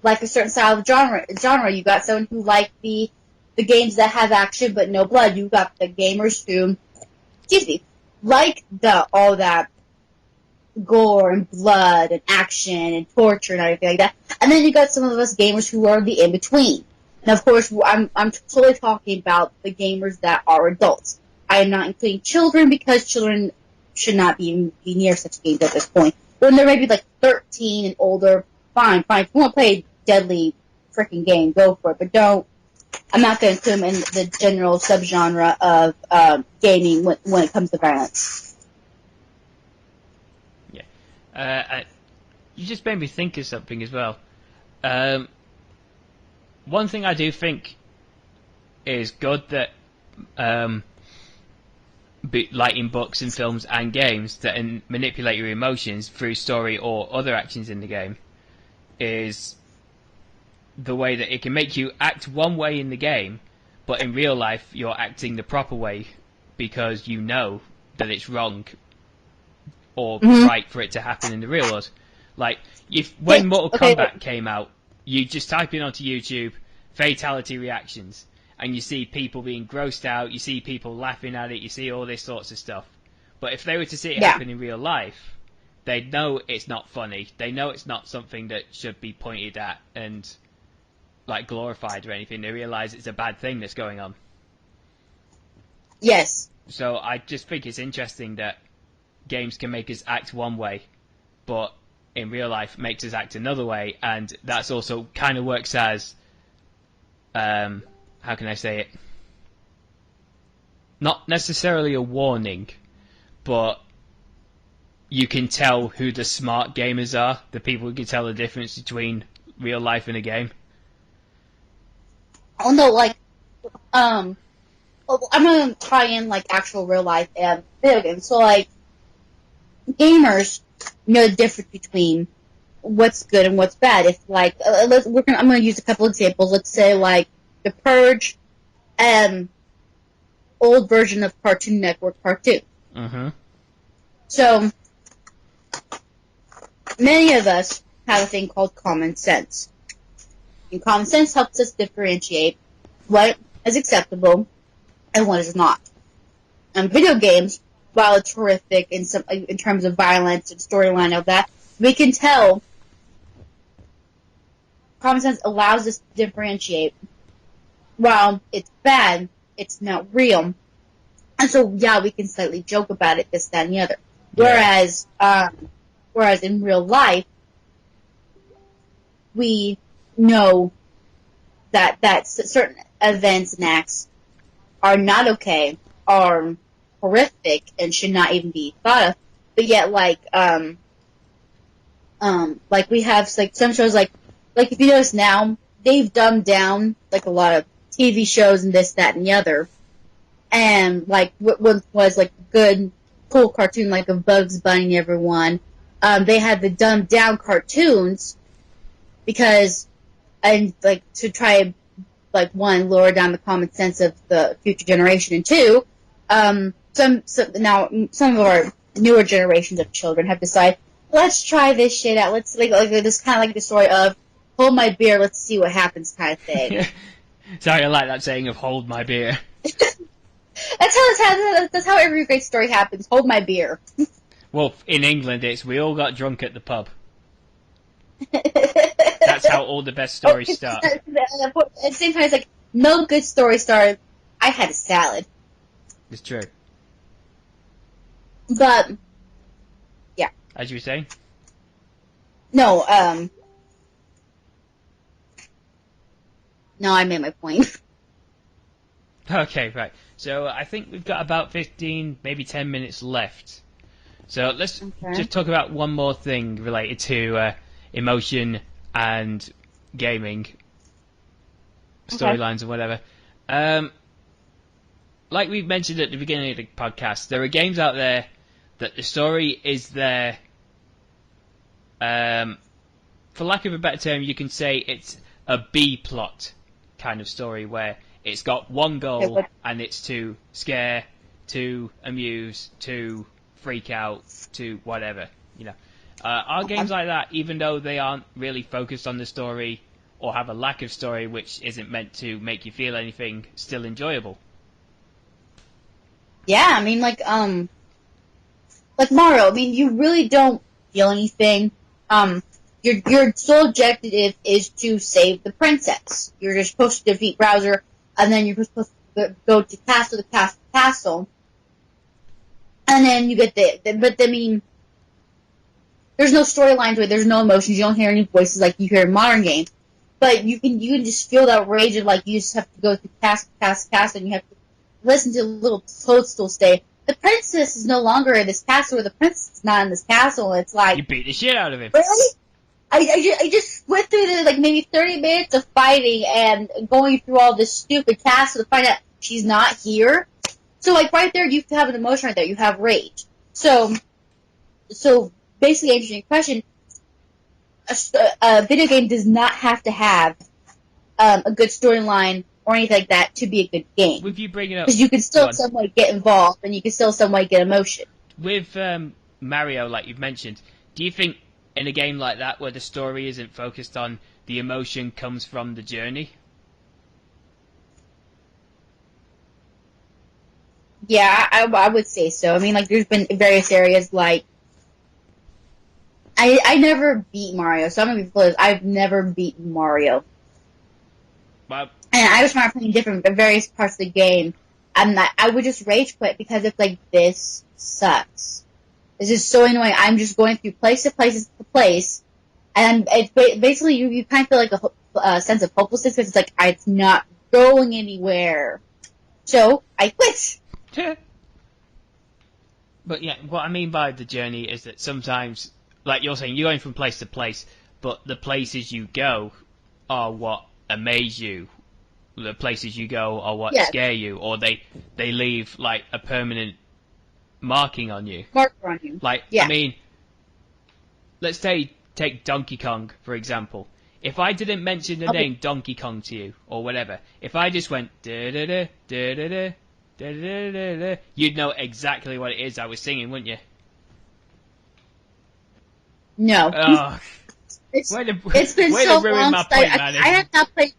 B: like a certain style of genre. You got someone who like the games that have action but no blood. You got the gamers who, like all that gore and blood and action and torture and everything like that. And then you got some of us gamers who are the in between. And of course, I'm totally talking about the gamers that are adults. I am not including children because children should not be near such games at this point. When they're maybe like 13 and older, fine. If you want to play a deadly freaking game, go for it. But don't. I'm not going to include them in the general subgenre of gaming when it comes to violence.
A: Yeah. You just made me think of something as well. One thing I do think is good that, like in books and films and games, that manipulate your emotions through story or other actions in the game, is the way that it can make you act one way in the game, but in real life you're acting the proper way because you know that it's wrong or right for it to happen in the real world. Like, when Mortal Kombat came out, you just type in onto YouTube, fatality reactions, and you see people being grossed out, you see people laughing at it, you see all this sorts of stuff. But if they were to see it happen in real life, they'd know it's not funny. They know it's not something that should be pointed at and like glorified or anything. They realise it's a bad thing that's going on.
B: Yes.
A: So I just think it's interesting that games can make us act one way, but in real life makes us act another way, and that's also kind of works as, how can I say it? Not necessarily a warning, but you can tell who the smart gamers are, the people who can tell the difference between real life and a game.
B: Oh no, like, I'm gonna tie in like actual real life and video games. So like, gamers know the difference between what's good and what's bad. If like, I'm gonna use a couple examples. Let's say like The Purge, old version of Cartoon Network cartoon.
A: Mm-hmm.
B: So many of us have a thing called common sense. And common sense helps us differentiate what is acceptable and what is not. And video games while it's horrific in terms of violence and storyline of that, we can tell common sense allows us to differentiate. While it's bad, it's not real. And so, yeah, we can slightly joke about it, this, that, and the other. Whereas in real life, we know that certain events and acts are not okay, are horrific, and should not even be thought of. But yet, like we have like some shows like if you notice now, they've dumbed down like a lot of TV shows and this, that, and the other. And like what was like a good, cool cartoon like of Bugs Bunny and everyone, they had the dumbed down cartoons because, and like to try, like one, lower down the common sense of the future generation, and two, some of our newer generations of children have decided, let's try this shit out. Let's like this kind of like the story of hold my beer, let's see what happens kind of thing.
A: Sorry, I like that saying of hold my beer.
B: That's how every great story happens. Hold my beer.
A: Well, in England, it's we all got drunk at the pub. That's how all the best stories start.
B: At the same time, it's like no good story started. I had a salad.
A: It's true.
B: But yeah.
A: As you were saying?
B: No, I made my point.
A: Okay, right. So I think we've got about 15, maybe 10 minutes left. So let's just talk about one more thing related to emotion and gaming, storylines and whatever. Like we mentioned at the beginning of the podcast, there are games out there that the story is there. For lack of a better term, you can say it's a B-plot kind of story where it's got one goal and it's to scare, to amuse, to freak out, to whatever, you know. Are games like that, even though they aren't really focused on the story or have a lack of story which isn't meant to make you feel anything, still enjoyable?
B: Yeah, I mean, like Mario, I mean, you really don't feel anything. Your sole objective is to save the princess. You're just supposed to defeat Bowser, and then you're supposed to go to castle, and then you get but I mean, there's no storyline to it. There's no emotions. You don't hear any voices like you hear in modern games. But you can just feel that rage of like you just have to go through castle, and you have to listen to the little toadstool say, the princess is no longer in this castle, or the princess is not in this castle. It's like
A: you beat the shit out of him.
B: Really? I just went through the, like maybe 30 minutes of fighting and going through all this stupid castle to find out she's not here. So like right there, you have an emotion right there. You have rage. So basically, answering your question, a video game does not have to have a good storyline or anything like that to be a good game.
A: With you bringing up,
B: because you can still some way get involved and you can still some way get emotion.
A: With Mario, like you've mentioned, do you think in a game like that where the story isn't focused on the emotion comes from the journey?
B: Yeah, I would say so. I mean, like, there's been various areas, like, I never beat Mario, so I'm gonna be close. I've never beaten Mario.
A: Well,
B: and I was trying to play different various parts of the game, and I would just rage quit because it's like, this sucks. This is so annoying. I'm just going through place to place, and it's basically you kind of feel like a sense of hopelessness because it's like, it's not going anywhere. So, I quit.
A: But yeah, what I mean by the journey is that sometimes, like you're saying, you're going from place to place, but the places you go are what amaze you. The places you go are what scare you, or they leave like a permanent marking on you.
B: Marker on you.
A: Like, I mean, let's take Donkey Kong, for example. If I didn't mention the name Donkey Kong to you, or whatever, if I just went da-da-da, da-da-da, da-da-da, you'd know exactly what it is I was singing, wouldn't you?
B: No.
A: Oh.
B: It's been so long since I have not played.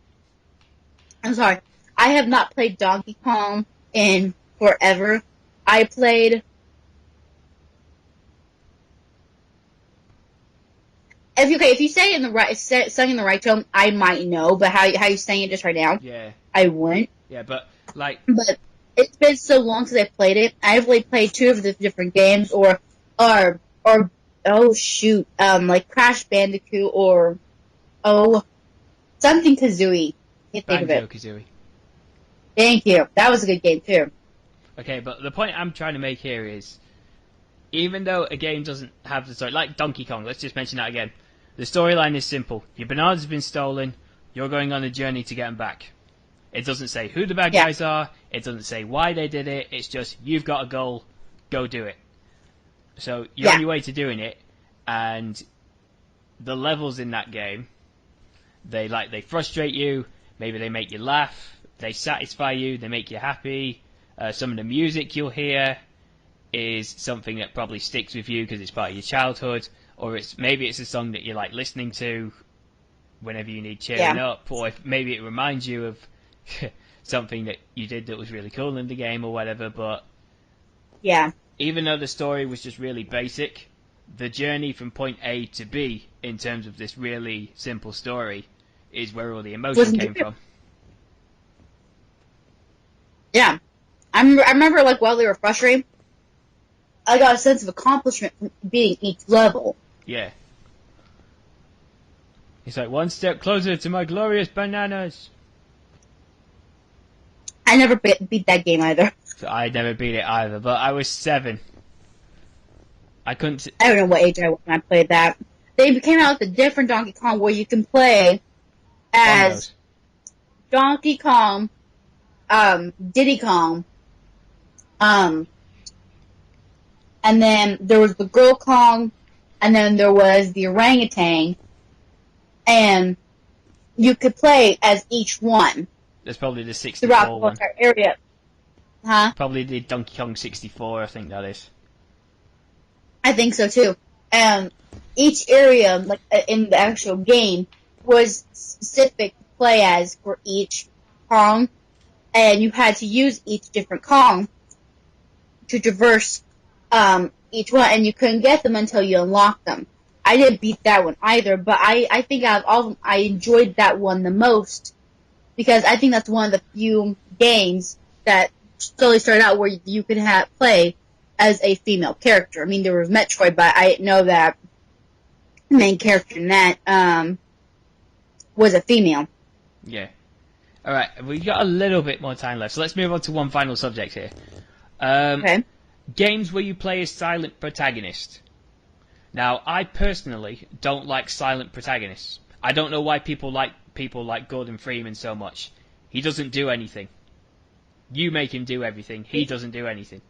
B: I'm sorry. I have not played Donkey Kong in forever. I played if you say it in the right, sung in the right tone, I might know. But how you saying it just right now,
A: Yeah.
B: I wouldn't.
A: Yeah, but like.
B: But it's been so long since I played it. I've only played 2 of the different games, or oh shoot, like Crash Bandicoot or something Kazooie. Can't think of it.
A: Banjo-Kazooie.
B: Thank you. That was a good game too.
A: Okay, but the point I'm trying to make here is, even though a game doesn't have the story, like Donkey Kong, let's just mention that again. The storyline is simple. Your bananas have been stolen. You're going on a journey to get them back. It doesn't say who the bad guys are. It doesn't say why they did it. It's just, you've got a goal. Go do it. So you're on your way to doing it, and the levels in that game, they frustrate you. Maybe they make you laugh. They satisfy you. They make you happy. Some of the music you'll hear is something that probably sticks with you because it's part of your childhood, or maybe it's a song that you like listening to whenever you need cheering up, or maybe it reminds you of something that you did that was really cool in the game or whatever. But even though the story was just really basic, the journey from point A to B in terms of this really simple story is where all the emotion came from.
B: Yeah. I remember, like, while they were frustrating, I got a sense of accomplishment from beating each level.
A: Yeah. It's like, one step closer to my glorious bananas.
B: I never beat that game either.
A: I never beat it either, but I was 7. I couldn't...
B: I don't know what age I was when I played that. They came out with a different Donkey Kong where you can play as Donkey Kong, Diddy Kong, and then there was the Girl Kong, and then there was the orangutan, and you could play as each one.
A: That's probably the 64
B: throughout the
A: one.
B: entire area. Huh?
A: Probably the Donkey Kong 64, I think that is.
B: I think so too. And each area, like in the actual game, was specific to play as for each Kong, and you had to use each different Kong to traverse each one, and you couldn't get them until you unlocked them. I didn't beat that one either, but I think out of all of them, I enjoyed that one the most, because I think that's one of the few games that slowly started out where you could play as a female character. I mean, there was Metroid, but I didn't know that the main character in that was a female.
A: Yeah. Alright, we've got a little bit more time left, so let's move on to one final subject here.
B: Okay.
A: Games where you play as silent protagonist. Now, I personally don't like silent protagonists. I don't know why people like Gordon Freeman so much. He doesn't do anything. You make him do everything. He doesn't do anything.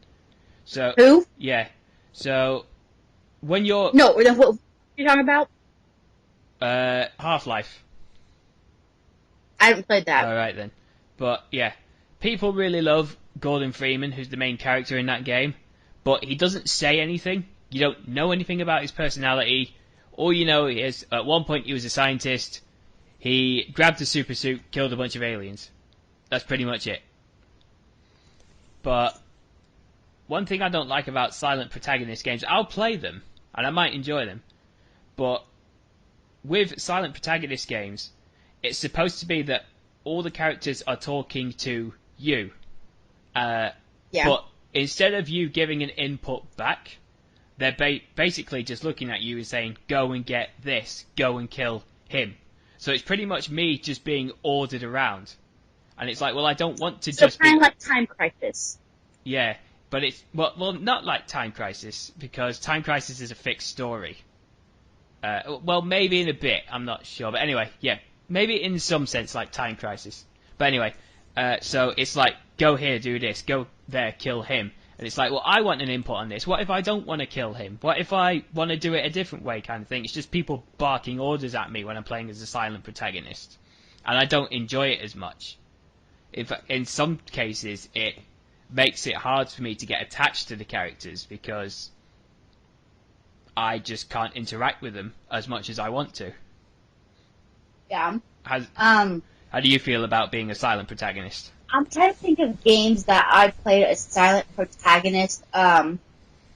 A: So
B: who?
A: Yeah. So when you're
B: what are you talking about?
A: Half-Life.
B: I haven't played that.
A: All right then. But yeah, people really love Gordon Freeman, who's the main character in that game. But he doesn't say anything. You don't know anything about his personality. All you know is at one point he was a scientist. He grabbed a super suit, killed a bunch of aliens. That's pretty much it. But one thing I don't like about silent protagonist games, I'll play them, and I might enjoy them, but with silent protagonist games, it's supposed to be that all the characters are talking to you. But instead of you giving an input back, they're basically just looking at you and saying, go and get this, go and kill him. So it's pretty much me just being ordered around. And it's like, well, I don't want to just
B: kind of like Time Crisis.
A: Yeah, but it's... Well, not like Time Crisis, because Time Crisis is a fixed story. Well, maybe in a bit, I'm not sure. But anyway, yeah, maybe in some sense like Time Crisis. But anyway, so it's like, go here, do this, go there, kill him. And it's like, well, I want an input on this. What if I don't want to kill him? What if I want to do it a different way, kind of thing? It's just people barking orders at me when I'm playing as a silent protagonist. And I don't enjoy it as much. In some cases, it makes it hard for me to get attached to the characters because I just can't interact with them as much as I want to.
B: Yeah.
A: How do you feel about being a silent protagonist?
B: I'm trying to think of games that I've played as silent protagonist. I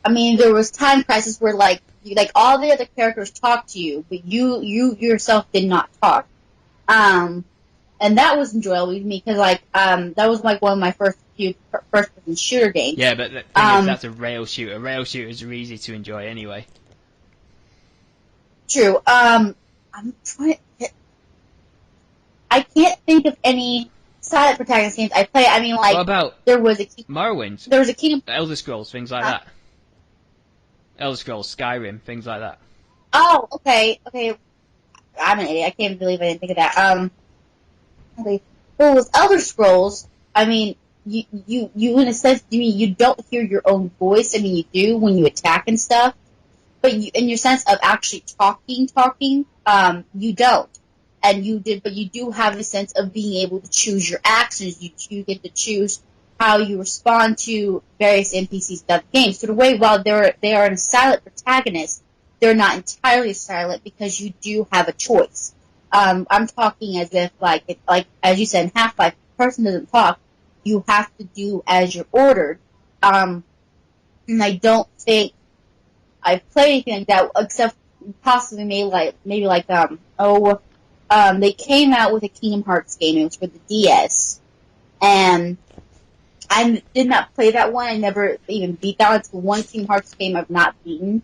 B: mean, there was Time Crisis where, like, like all the other characters talk to you, but you yourself did not talk. And that was enjoyable with me because that was like one of my first few first person shooter games.
A: Yeah, but the thing is, that's a rail shooter. Rail shooters are easy to enjoy anyway.
B: True. I'm trying. I can't think of any silent protagonist games I play. I mean, like,
A: what about
B: there was a
A: Morrowind?
B: There was a Kingdom.
A: Elder Scrolls, things like that. Elder Scrolls, Skyrim, things like that.
B: Oh, okay. I'm an idiot. I can't believe I didn't think of that. Okay. Well, with Elder Scrolls, I mean, you in a sense, you don't hear your own voice. I mean, you do when you attack and stuff, but in your sense of actually talking, you don't. But you do have the sense of being able to choose your actions. You get to choose how you respond to various NPCs throughout the game. So the way, while they are a silent protagonist, they're not entirely silent because you do have a choice. I'm talking as if, like as you said in Half-Life, if the person doesn't talk, you have to do as you're ordered. And I don't think I've played anything like that, except possibly maybe they came out with a Kingdom Hearts game. It was for the DS, and I did not play that one. I never even beat that one. It's the one Kingdom Hearts game I've not beaten.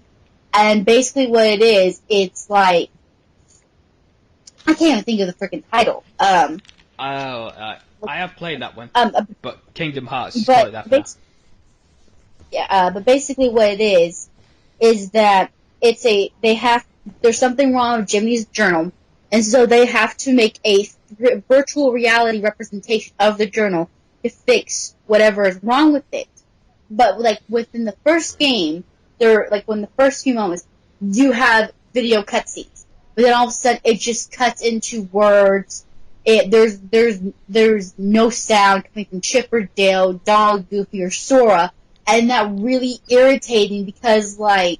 B: And basically what it is, it's like, I can't even think of the freaking title.
A: I have played that one, but Kingdom Hearts is
B: but
A: that for
B: but basically what it is that there's something wrong with Jimmy's journal, and so they have to make a virtual reality representation of the journal to fix whatever is wrong with it. But like within the first game, when the first few moments, you have video cutscenes, but then all of a sudden it just cuts into words. There's no sound coming from Chip or Dale, Donald, Goofy, or Sora, and that really irritating because like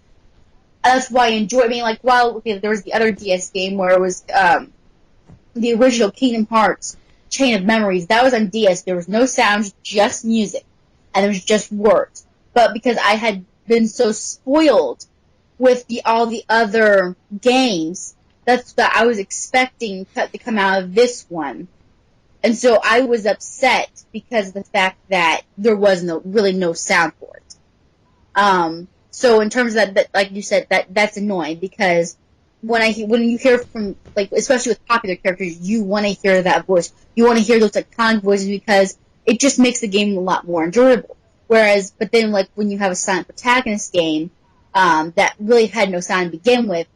B: that's why I enjoy. I mean, like there was the other DS game where it was the original Kingdom Hearts Chain of Memories. That was on DS. There was no sound, just music, and there was just words. But because I had been so spoiled with all the other games, that's what I was expecting to come out of this one. And so I was upset because of the fact that there was really no sound for it. So in terms of that, like you said, that's annoying because when you hear from, like, especially with popular characters, you want to hear that voice. You want to hear those iconic voices because it just makes the game a lot more enjoyable. But then like when you have a silent protagonist game, that really had no sound to begin with,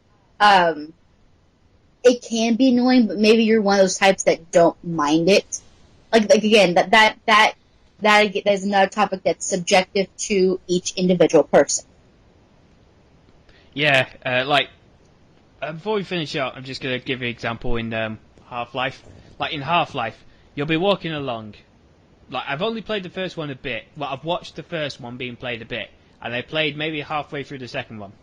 B: it can be annoying, but maybe you're one of those types that don't mind it. Like again, that is another topic that's subjective to each individual person.
A: Yeah, before we finish up, I'm just going to give you an example in Half-Life. Like in Half-Life, you'll be walking along. Like I've only played the first one a bit. Well, I've watched the first one being played a bit, and I played maybe halfway through the second one.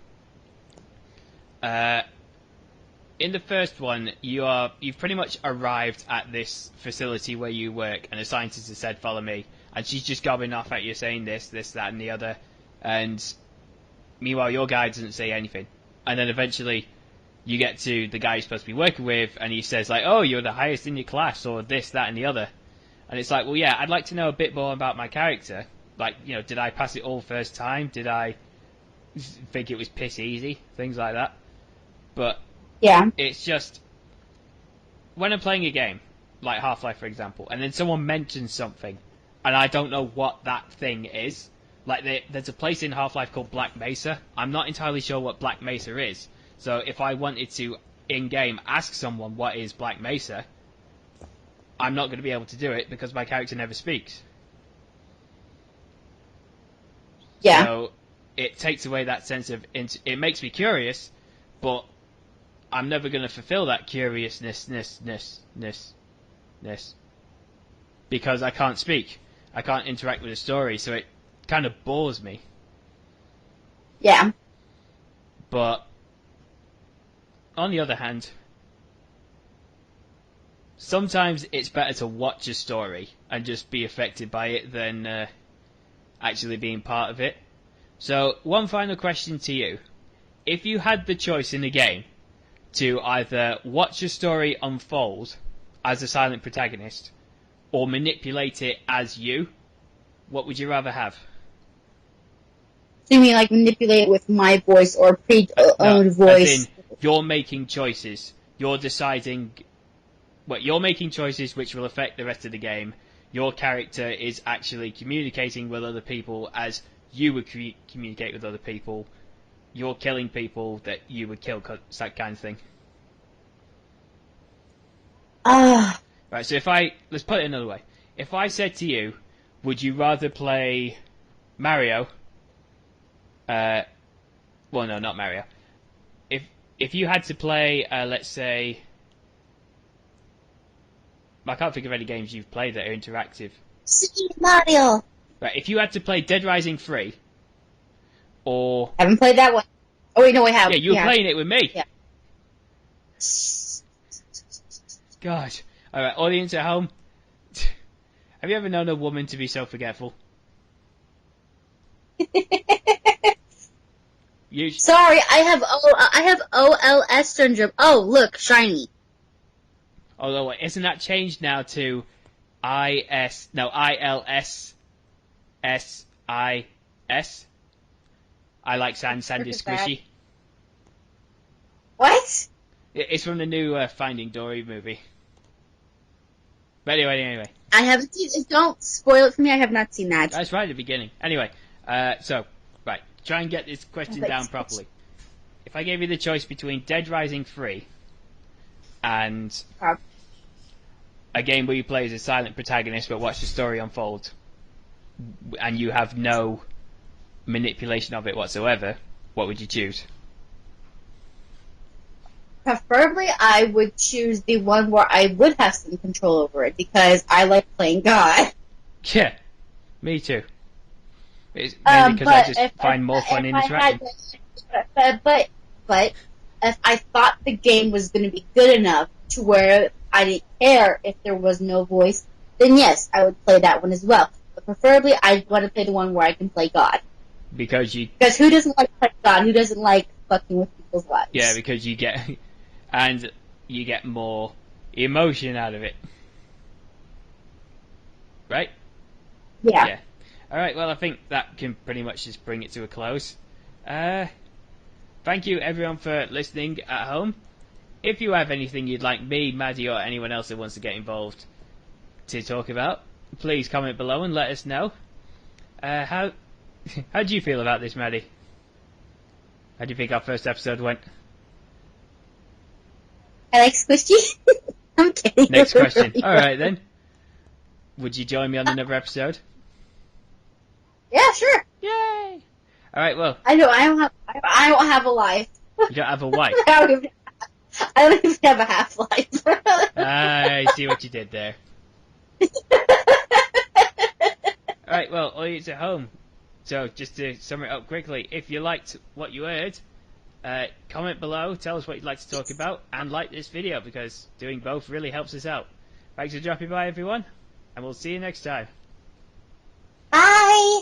A: In the first one, you've pretty much arrived at this facility where you work, and a scientist has said, "Follow me," and she's just gobbling off at you, saying this, that, and the other, and meanwhile your guy doesn't say anything, and then eventually you get to the guy you're supposed to be working with, and he says like, "Oh, you're the highest in your class," or this, that, and the other, and it's like, well, yeah, I'd like to know a bit more about my character. Like, you know, did I pass it all first time? Did I think it was piss easy? Things like that. But
B: yeah,
A: it's just when I'm playing a game, like Half-Life for example, and then someone mentions something, and I don't know what that thing is. Like there's a place in Half-Life called Black Mesa. I'm not entirely sure what Black Mesa is. So if I wanted to in-game ask someone what is Black Mesa, I'm not going to be able to do it because my character never speaks.
B: Yeah.
A: So it takes away that sense of it makes me curious, but I'm never going to fulfill that curiousness because I can't speak. I can't interact with the story, so it kind of bores me.
B: Yeah.
A: But on the other hand, sometimes it's better to watch a story and just be affected by it than actually being part of it. So, one final question to you. if you had the choice in the game to either watch a story unfold as a silent protagonist or manipulate it as you, what would you rather have?
B: So you mean like manipulate with my voice or pre-owned voice?
A: As in, you're making choices. You're deciding. Well, you're making choices which will affect the rest of the game. Your character is actually communicating with other people as you would communicate with other people. You're killing people that you would kill, that kind of thing. Right, so let's put it another way. If I said to you, would you rather play Mario? Well, no, not Mario. If you had to play, let's say, I can't think of any games you've played that are interactive.
B: Super Mario.
A: Right, if you had to play Dead Rising 3, or...
B: I haven't played that one. Oh, wait, no, I have.
A: Yeah, you were playing it with me.
B: Yeah.
A: Gosh. Alright, audience at home, have you ever known a woman to be so forgetful?
B: Sorry, I have OLS syndrome. Oh, look, shiny.
A: Although, isn't that changed now to ILSSIS? I like sand is squishy.
B: What?
A: It's from the new Finding Dory movie. But anyway.
B: I haven't seen it. Don't spoil it for me. I have not seen that.
A: That's right at the beginning. Anyway, right. Try and get this question down properly. If I gave you the choice between Dead Rising 3 and a game where you play as a silent protagonist but watch the story unfold, and you have no manipulation of it whatsoever, what would you choose?
B: Preferably, I would choose the one where I would have some control over it, because I like playing God.
A: Yeah, me too. It's mainly because I just find more fun in interacting.
B: But if I thought the game was going to be good enough to where I didn't care if there was no voice, then yes, I would play that one as well. But preferably, I'd want to play the one where I can play God.
A: Because
B: who doesn't like playing God? Who doesn't like fucking with people's lives?
A: Yeah, because you get more emotion out of it. Right?
B: Yeah.
A: Alright, well, I think that can pretty much just bring it to a close. Thank you, everyone, for listening at home. If you have anything you'd like me, Maddie, or anyone else that wants to get involved to talk about, please comment below and let us know. How do you feel about this, Maddie? How do you think our first episode went?
B: I like squishy. I'm kidding.
A: Next question. Alright then. Would you join me on another episode?
B: Yeah, sure.
A: Yay! Alright, well.
B: I know, I don't have a life.
A: You don't have a wife?
B: I don't even have a half-life.
A: I see what you did there. Alright, well, audience at home. So, just to sum it up quickly, if you liked what you heard, comment below, tell us what you'd like to talk about, and like this video, because doing both really helps us out. Thanks for dropping by, everyone, and we'll see you next time.
B: Bye!